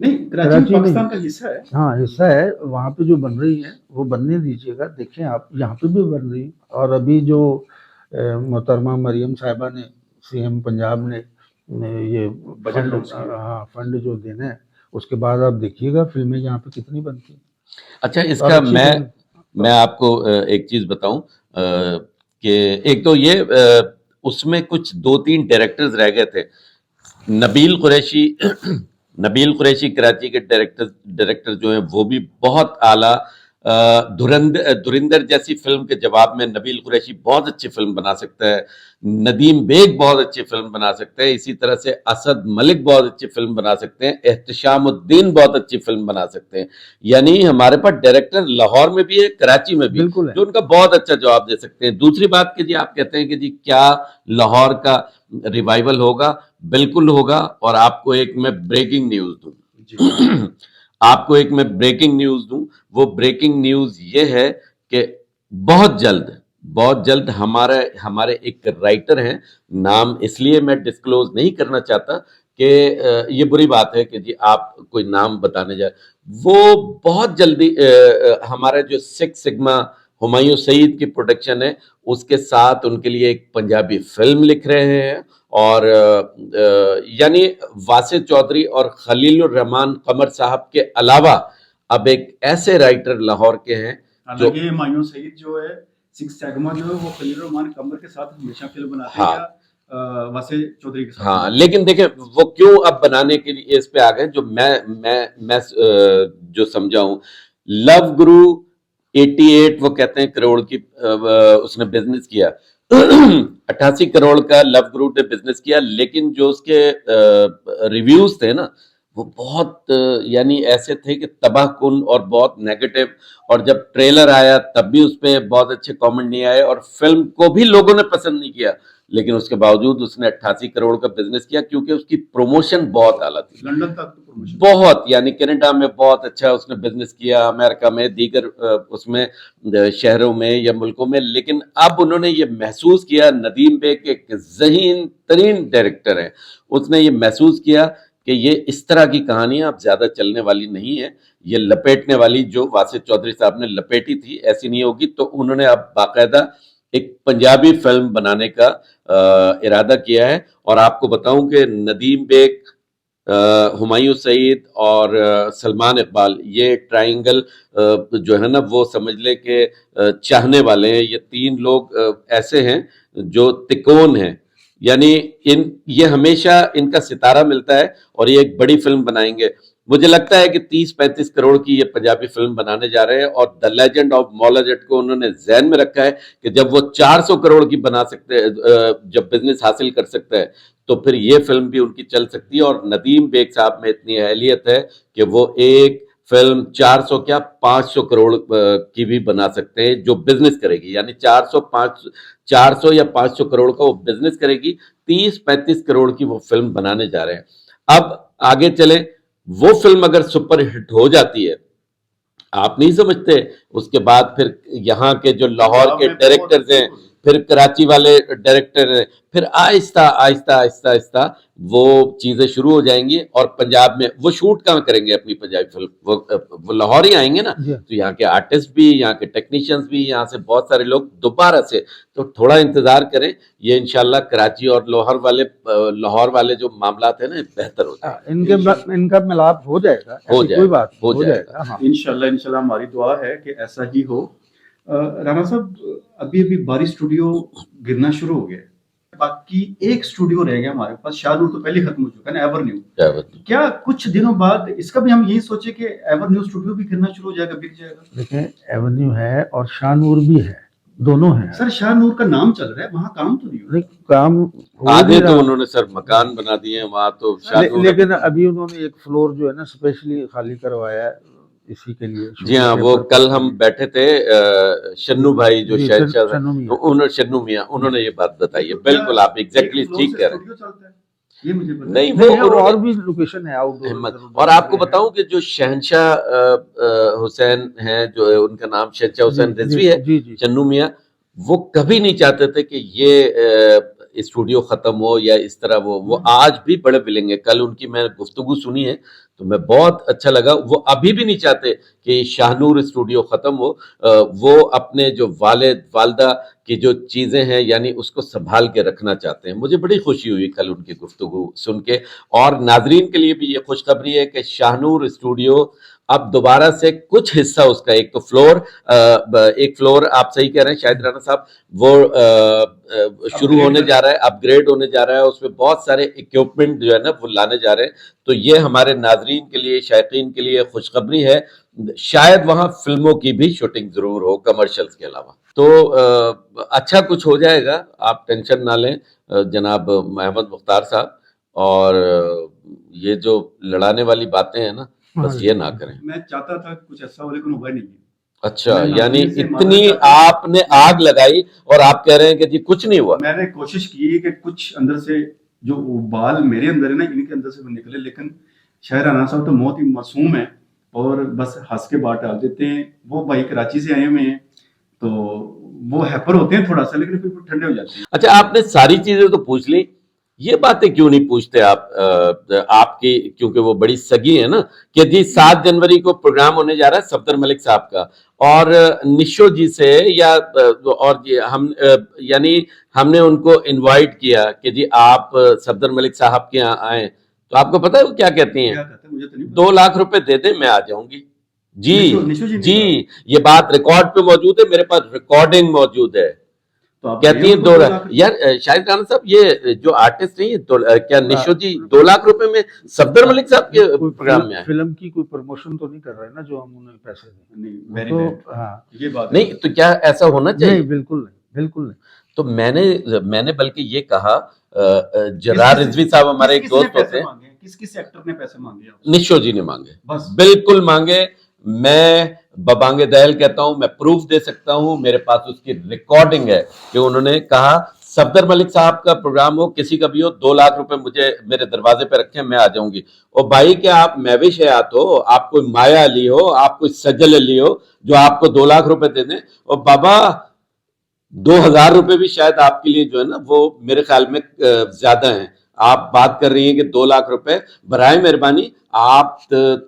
नहीं, कराची पाकिस्तान का हिस्सा है। हाँ हिस्सा है, वहाँ पे जो बन रही है वो बनने दीजिएगा। देखें आप, यहाँ पे भी बन रही। और अभी जो मोहतरमा मरियम साहिबा ने, सीएम पंजाब ने ये फंड जो देना है, उसके बाद आप देखिएगा फिल्में यहाँ पे कितनी बनती हैं। अच्छा, इसका मैं आपको एक चीज बताऊं कि एक तो ये उसमें कुछ 2-3 डायरेक्टर्स रह गए थे। नबील कुरैशी कराची के डायरेक्टर जो हैं वो भी बहुत आला। धुरिंदर जैसी फिल्म के जवाब में नबील कुरैशी बहुत अच्छी फिल्म बना सकता है, नदीम बेग बहुत अच्छी फिल्म बना सकते हैं, इसी तरह से असद मलिक बहुत अच्छी फिल्म बना सकते हैं, एहतशामुद्दीन बहुत अच्छी फिल्म बना सकते हैं। यानी हमारे पास डायरेक्टर लाहौर में भी है, कराची में भी, जो उनका बहुत अच्छा जवाब दे सकते हैं। दूसरी बात कि जी आप कहते हैं कि जी क्या लाहौर का रिवाइवल होगा? बिल्कुल होगा। और आपको एक मैं ब्रेकिंग न्यूज दूं आपको एक मैं ब्रेकिंग न्यूज दूं। वो ब्रेकिंग न्यूज ये है कि बहुत जल्द हमारे एक राइटर हैं, नाम इसलिए मैं डिस्क्लोज नहीं करना चाहता कि ये बुरी बात है कि जी आप कोई नाम बताने जाए, वो बहुत जल्दी हमारा जो सिक्स सिग्मा हुमायूं सईद की प्रोडक्शन है उसके साथ उनके लिए एक पंजाबी फिल्म लिख रहे हैं। और यानी वासित चौधरी और खलीलुर रहमान कमर साहब के अलावा अब एक ऐसे राइटर लाहौर के हैं जो हुमायूं सईद जो है, सिक्स सिग्मा जो है, वो खलीलुर रहमान कमर के साथ हमेशा फिल्म बनाते हाँ, हैं वासित चौधरी के साथ। हाँ, लेकिन देखें वो क्यों अब बनाने के लिए इस पे आ गए, जो मैं जो समझाऊं, लव गुरु 88 वो कहते हैं करोड़ की उसने बिजनेस किया 88 करोड़ का लव गुरु ने बिजनेस किया, लेकिन जो उसके रिव्यूज थे ना वो बहुत यानी ऐसे थे कि तबाहकुन और बहुत नेगेटिव। और जब ट्रेलर आया तब भी उस पर बहुत अच्छे कमेंट नहीं आए और फिल्म को भी लोगों ने पसंद नहीं किया, लेकिन उसके बावजूद उसने 88 करोड़ का बिजनेस किया क्योंकि उसकी प्रमोशन बहुत आला थी। लंदन तक तो प्रमोशन बहुत, यानी कनाडा में बहुत अच्छा उसने बिजनेस किया, अमेरिका में, दीगर उसमें शहरों में या मुल्कों में। लेकिन अब उन्होंने ये महसूस किया, नदीम बेग एक ज़हीन तरीन डायरेक्टर है, उसने ये महसूस किया कि ये इस तरह की कहानियां अब ज्यादा चलने वाली नहीं है, ये लपेटने वाली जो वासित चौधरी साहब ने लपेटी थी ऐसी नहीं होगी। तो उन्होंने अब बाकायदा एक पंजाबी फिल्म बनाने का इरादा किया है। और आपको बताऊं कि नदीम बेग, हुमायूं सईद और सलमान इकबाल, ये ट्रायंगल जो है ना वो समझ ले कि चाहने वाले हैं। ये 3 लोग ऐसे हैं जो तिकोन हैं, यानी ये हमेशा इनका सितारा मिलता है और ये एक बड़ी फिल्म बनाएंगे। मुझे लगता है कि 30-35 करोड़ की ये पंजाबी फिल्म बनाने जा रहे हैं और the legend of Maula Jatt को उन्होंने ज़हन में रखा है कि जब वो 400 करोड़ की बना सकते हैं, जब बिजनेस हासिल कर सकता है तो फिर ये फिल्म भी उनकी चल सकती है। और नदीम बेग साहब में इतनी अहलियत है कि वो एक फिल्म 400 क्या 500 करोड़ की भी बना सकते हैं जो बिजनेस करेगी, यानी 400 या 500 करोड़ का वो बिजनेस करेगी, 30-35 करोड़ की वो फिल्म बनाने जा रहे हैं। अब आगे चले, वो फिल्म अगर सुपर हिट हो जाती है, आप नहीं समझते उसके बाद फिर यहाँ के जो लाहौर के डायरेक्टर्स हैं फिर कराची वाले डायरेक्टर ने, फिर आहिस्ता आहिस्ता आहिस्ता आहिस्ता वो चीजें शुरू हो जाएंगी। और पंजाब में वो शूट कहाँ करेंगे अपनी पंजाबी फिल्म, वो लाहौर ही आएंगे ना। जी। तो यहाँ के आर्टिस्ट भी, यहाँ के टेक्नीशियंस भी, यहाँ से बहुत सारे लोग दोबारा से, तो थोड़ा इंतजार करें, ये इंशाल्लाह कराची और लाहौर वाले जो मामलात है ना बेहतर हो जाएंगे। इनका मिलाप हो जाएगा, हो ऐसी जाएगा, कोई बात हो हो जाएगा। जाएगा। हाँ। इंशाल्लाह इंशाल्लाह हमारी दुआ है कि ऐसा ही हो। राणा साहब, अभी अभी बारी स्टूडियो गिरना शुरू हो गया है, बाकी एक स्टूडियो रह गया हमारे पास, शाहरुख तो पहले खत्म हो चुका है ना, एवर न्यू। क्या कुछ दिनों बाद इसका भी हम यही सोचे कि एवर न्यू स्टूडियो भी गिरना शुरू हो जाएगा, बिक जाएगा? देखिए, एवेन्यू है और शाहनूर भी है, दोनों हैं। सर शाहनूर का नाम चल रहा है, वहाँ काम तो नहीं हो रहा। काम हो आधे भी तो रहा। उन्होंने सर मकान बना दिए हैं वहां, तो शाहनूर लेकिन अभी उन्होंने एक फ्लोर जो है ना स्पेशली खाली करवाया है इसी के लिए। जी हाँ, वो कल हम बैठे थे, शन्नू भाई जो शहनशाह, उन्होंने शन्नू मियाँ, उन्होंने ये बात बताई है। बिल्कुल आप एग्जैक्टली ठीक कह रहे हैं। ये मुझे पता नहीं, वो और भी लोकेशन है आउटडोर। और आपको बताऊं कि जो शहनशाह हुसैन हैं, जो उनका नाम शहनशाह हुसैन रिजवी है, चन्नू मियाँ, वो कभी नहीं चाहते थे कि ये स्टूडियो खत्म हो या इस तरह। वो आज भी बड़े विलिंग है। कल उनकी मैंने गुफ्तगू सुनी है तो मैं बहुत अच्छा लगा। वो अभी भी नहीं चाहते कि शाहनूर स्टूडियो खत्म हो। वो अपने जो वालिदा की जो चीजें हैं यानी उसको संभाल के रखना चाहते हैं। मुझे बड़ी खुशी हुई कल उनकी गुफ्तगू सुन के। और नाजरीन के लिए भी ये खुशखबरी है कि शाहनूर स्टूडियो अब दोबारा से कुछ हिस्सा उसका, एक फ्लोर आप सही कह रहे हैं शायद राणा साहब, वो शुरू होने जा रहा है, अपग्रेड होने जा रहा है। उसमें बहुत सारे इक्विपमेंट जो है ना वो लाने जा रहे हैं। तो ये हमारे नाजरीन के लिए, शायकीन के लिए खुशखबरी है। शायद वहां फिल्मों की भी शूटिंग जरूर हो कमर्शियल्स के अलावा। तो अच्छा कुछ हो जाएगा, आप टेंशन ना लें जनाब महमद मुख्तार साहब। और ये जो लड़ाने वाली बातें हैं ना, बस ये ना करें। मैं चाहता था कुछ ऐसा हो, लेकिन हुआ नहीं। अच्छा, यानी इतनी आपने आग लगाई और आप कह रहे हैं कि जी कुछ नहीं हुआ। मैंने कोशिश की कि कुछ अंदर से जो बाल मेरे अंदर है ना, इनके अंदर से वो निकले, लेकिन शायद राणा साहब तो बहुत ही मासूम है और बस हंस के बात डाल देते हैं। वो भाई कराची से आए हुए हैं तो वो हैपर होते हैं थोड़ा सा, लेकिन फिर ठंडे हो जाते हैं। अच्छा, आपने सारी चीजें तो पूछ ली, ये बातें क्यों नहीं पूछते आप? आपकी क्योंकि वो बड़ी सगी है ना कि जी 7 जनवरी को प्रोग्राम होने जा रहा है सफदर मलिक साहब का, और निशो जी से या और हम यानी हमने उनको इनवाइट किया कि जी आप सफदर मलिक साहब के यहाँ आए, तो आपको पता है वो क्या कहती हैं? 2 लाख रुपए दे दे मैं आ जाऊंगी। जी जी, ये बात रिकॉर्ड पे मौजूद है, मेरे पास रिकॉर्डिंग मौजूद है। तो कहती है 2 लाख। यार शाहिद खान साहब, ये जो आर्टिस्ट नहीं है क्या निशो जी 2 लाख रुपए में सफदर मलिक साहब के प्रोग्राम में आए? फिल्म की कोई प्रमोशन तो नहीं कर रहे ना जो हम उन्हें पैसे दें? तो हाँ, ये बात नहीं, तो क्या ऐसा होना चाहिए? नहीं, बिल्कुल नहीं, बिल्कुल नहीं। तो मैंने बल्कि ये कहा, जरा रिजवी साहब हमारे एक दोस्त होते हैं, किस एक्टर ने पैसे मांगे? निशो जी ने मांगे, बस बिल्कुल मांगे। मैं बबांगे दहल कहता हूं, मैं प्रूफ दे सकता हूं, मेरे पास उसकी रिकॉर्डिंग है कि उन्होंने कहा सफदर मलिक साहब का प्रोग्राम हो, किसी का भी हो, 2 लाख रुपए मुझे मेरे दरवाजे पे रखें, मैं आ जाऊंगी। और भाई क्या आप महविश हयात हो, आप कोई माया अली हो, आप कोई सजल अली हो जो आपको 2 लाख रुपए दे दें? और बाबा 2000 रुपए भी शायद आपके लिए जो है ना वो मेरे ख्याल में ज्यादा है। आप बात कर रही हैं कि 2 लाख रुपए, बराए मेहरबानी आप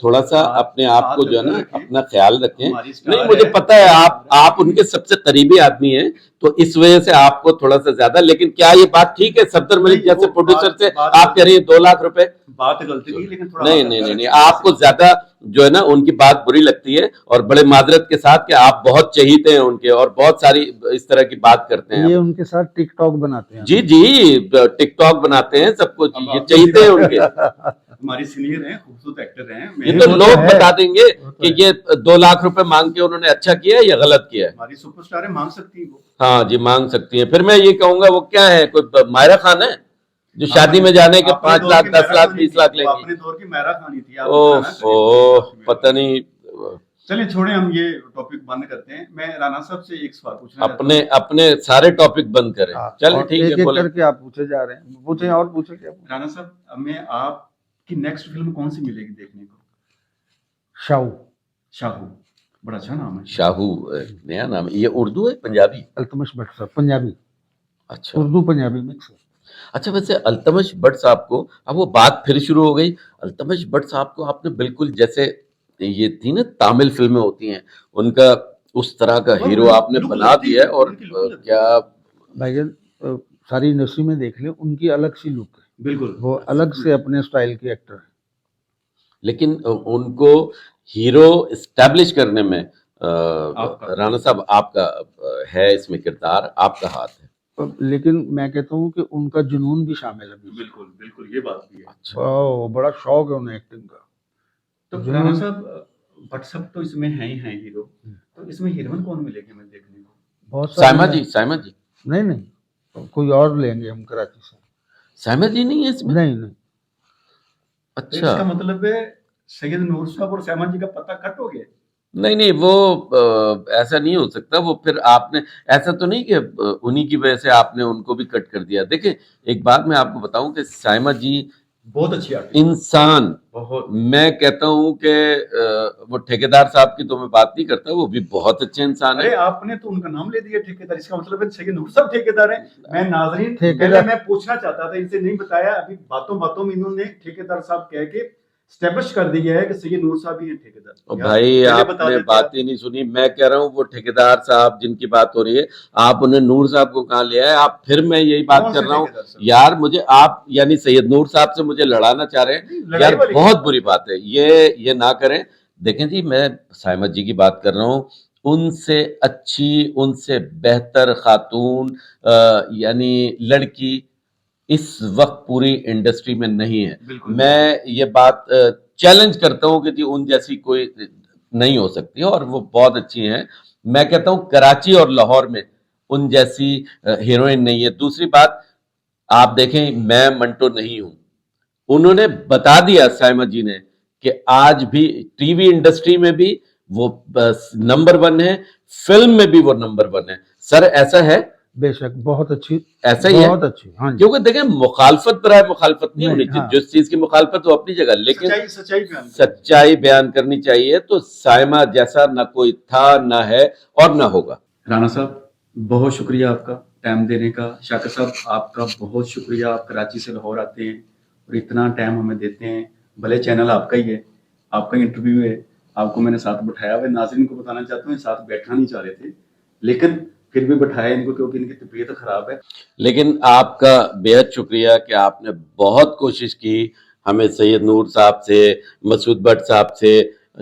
थोड़ा सा अपने आप को जो है ना अपना ख्याल रखें। नहीं, मुझे पता है आप उनके सबसे करीबी आदमी हैं, तो इस वजह से आपको थोड़ा सा ज्यादा। लेकिन क्या ये बात ठीक है सफदर मलिक जैसे प्रोड्यूसर से आप कह रही हैं 2 लाख रुपए? बात गलती थी, लेकिन थोड़ा नहीं, आपको ज्यादा जो है ना उनकी बात बुरी लगती है, और बड़े माजरत के साथ कि आप बहुत चहीते हैं उनके और बहुत सारी इस तरह की बात करते हैं। ये उनके साथ टिकटॉक बनाते हैं। जी टिकटॉक बनाते हैं, सब कुछ ये चहीते हैं उनके। हमारी सीनियर हैं, खूबसूरत एक्टर हैं। ये तो लोग बता देंगे कि ये 2 लाख रुपए मांग के उन्होंने अच्छा किया है या गलत किया है। हमारी सुपरस्टार है, मांग सकती है वो। हाँ जी, मांग सकती है। फिर मैं ये कहूंगा वो क्या है, कोई मायरा खान है जो शादी में जाने के 5 लाख 10 लाख 20 लाख लेंगे? अपने दौर की मायरा खानी थी। ओह, पता नहीं। चलिए छोड़े, हम ये टॉपिक बंद करते हैं। मैं राणा साहब से एक सवाल पूछना अपने सारे टॉपिक बंद करें। चलिए ठीक है, बोले करके आप पूछे जा रहे हैं, पूछे और पूछे क्या? राणा साहब, हमें आपकी नेक्स्ट फिल्म कौन सी मिलेगी देखने को? शाहू, बड़ा अच्छा नाम है। शाहू नया नाम है। ये उर्दू है पंजाबी? अल्तमश भट्ट साहब पंजाबी। अच्छा उर्दू पंजाबी मिक्स है। अच्छा, वैसे अल्तमश भट्ट साहब को, अब वो बात फिर शुरू हो गई। अल्तमश भट्ट साहब को आपने बिल्कुल जैसे ये थी ना तमिल फिल्में होती हैं, उनका उस तरह का और हीरो आपने लुक बना लगती दिया है, है। और उनकी लुक लगती क्या है। भाईजान सारी इंडस्ट्री में देख ले, उनकी अलग सी लुक है, बिल्कुल वो अलग से अपने स्टाइल के एक्टर है। लेकिन उनको हीरो एस्टैब्लिश करने में आपका राणा साहब आपका है इसमें किरदार, आपका हाथ है। लेकिन मैं कहता हूँ कि उनका जुनून भी शामिल है बीच में। बिल्कुल बिल्कुल, ये बात भी है। अच्छा बड़ा शौक है उन्हें एक्टिंग का। तो जुनून- राणा साहब, भट्ट साहब तो इसमें हैं ही हैं हीरो, तो इसमें हीरोइन कौन मिलेगी हमें देखने को? बहुत सारी साइमा हैं। जी, साइमा जी, नहीं नहीं, तो कोई और लेंगे हम कराची से। साइमा जी नहीं है इसमें? नहीं नहीं, तो अच्छा इसका मतलब है सैयद नूर साहब और सैमा जी का पता कट हो गया। नहीं नहीं, वो ऐसा नहीं हो सकता। वो फिर आपने ऐसा तो नहीं कि उन्हीं की वजह से आपने उनको भी कट कर दिया। देखिए एक बात मैं आपको बताऊं कि साइमा जी बहुत अच्छी आर्टिस्ट, इंसान, बहुत। मैं कहता हूं कि वो ठेकेदार साहब की तो मैं बात नहीं करता, वो भी बहुत अच्छे इंसान अरे है। आपने तो उनका नाम ले दिया ठेकेदार, इसका मतलब है सैयद नूर साहब ठेकेदार हैं। मैं नाजरीन ठेकेदार- पहले मैं पूछना चाहता था, इनसे नहीं बताया, अभी बातों बातों में इन्होंने ठेकेदार साहब कह के स्टैब्लिश कर दिया है कि सैयद नूर साहब ही हैं ठेकेदार। और यार, भाई पहले बता आपने देते बात आप। ही नहीं सुनी। मैं कह रहा हूँ वो ठेकेदार साहब जिनकी बात हो रही है, आप उन्हें नूर साहब को कहाँ ले आए? आप फिर मैं यही बात कौन कर से रहा हूँ ठेकेदार साहब? यार, मुझे आप यानी सैयद नूर साहब से मुझे लड़ाना चाह रहे हैं लड़ाई यार, वाली बहुत बात बुरी बात है। ये ना करें। देखें जी, मैं साइमत जी की बात कर रहा हूँ, उनसे अच्छी, उनसे बेहतर खातून यानी लड़की इस वक्त पूरी इंडस्ट्री में नहीं है। बिल्कुल। मैं ये बात चैलेंज करता हूं कि जी उन जैसी कोई नहीं हो सकती, और वो बहुत अच्छी हैं। मैं कहता हूं कराची और लाहौर में उन जैसी हीरोइन नहीं है। दूसरी बात, आप देखें मैं मंटो नहीं हूं, उन्होंने बता दिया साइमा जी ने कि आज भी टीवी इंडस्ट्री में भी वो नंबर 1 है, फिल्म में भी वो नंबर 1 है। सर ऐसा है? बेशक बहुत अच्छी, ऐसा ही है? बहुत अच्छी। हाँ जी, क्योंकि देखें मुखालफत बराए मुखालफत नहीं होनी नहीं, चाहिए। हाँ। जिस चीज की मुखालफत हो अपनी जगह, लेकिन सच्चाई बयान करो। सच्चाई बयान करनी चाहिए। तो साइमा जैसा ना कोई था, ना है और ना होगा। राणा साहब, बहुत शुक्रिया आपका टाइम देने का। शाकिर साहब, आपका बहुत शुक्रिया, आप कराची से लाहौर आते हैं और इतना टाइम हमें देते हैं। भले चैनल आपका ही है, आपका इंटरव्यू है, आपको मैंने साथ बैठाया हुआ है। नाज़रीन को बताना चाहता हूँ, साथ बैठना नहीं चाह रहे थे, लेकिन फिर भी बैठाया इनको क्योंकि इनकी तबीयत खराब है। लेकिन आपका बेहद शुक्रिया कि आपने बहुत कोशिश की हमें सैयद नूर साहब से, मसूद भट्ट साहब से,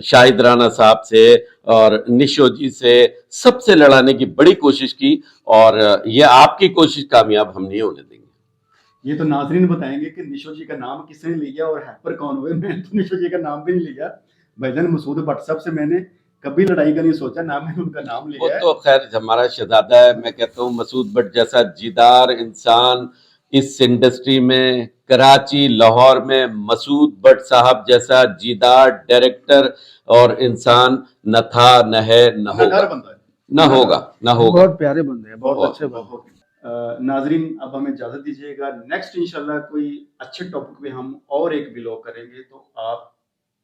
शाहिद राणा साहब से और निशो जी से, सबसे लड़ाने की बड़ी कोशिश की, और ये आपकी कोशिश कामयाब हम नहीं होने देंगे। ये तो नाजरीन बताएंगे कि निशो जी का नाम किसने लिया और हैपर कौन हुए। मैं तो निशो जी का नाम भी नहीं लिया। भाईजान मसूद भट्ट साहब से मैंने कभी लड़ाई का नहीं सोचा, ना मैंने उनका नाम वो लिया है। तो खैर हमारा शहजादा है। मैं कहता हूँ मसूद भट्ट जैसा जीदार इंसान इस इंडस्ट्री में, कराची लाहौर में मसूद भट्ट साहब जैसा जीदार डायरेक्टर और इंसान न था, न है, न नगार होगा, बंदा है। न होगा, न होगा। बहुत प्यारे बंदे हैं, बहुत अच्छे बंदे हैं। नाजरीन, अब हमें इजाजत दीजिएगा। नेक्स्ट इंशाल्लाह कोई अच्छे टॉपिक पे हम और एक व्लॉग करेंगे, तो आप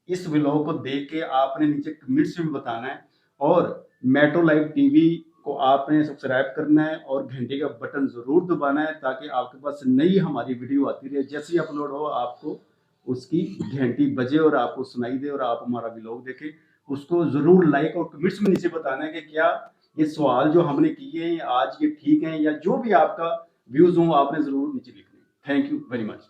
इस व्लॉग को देख के आपने नीचे कमेंट्स में बताना है, और मेट्रो लाइव टीवी को आपने सब्सक्राइब करना है और घंटे का बटन जरूर दबाना है, ताकि आपके पास नई हमारी वीडियो आती रहे। जैसे ही अपलोड हो आपको उसकी घंटी बजे और आपको सुनाई दे और आप हमारा व्लॉग देखें। उसको जरूर लाइक और कमेंट्स में नीचे बताना है कि क्या ये सवाल जो हमने किए हैं आज ये ठीक हैं, या जो भी आपका व्यूज हो आपने जरूर नीचे लिखना है। Thank you very much.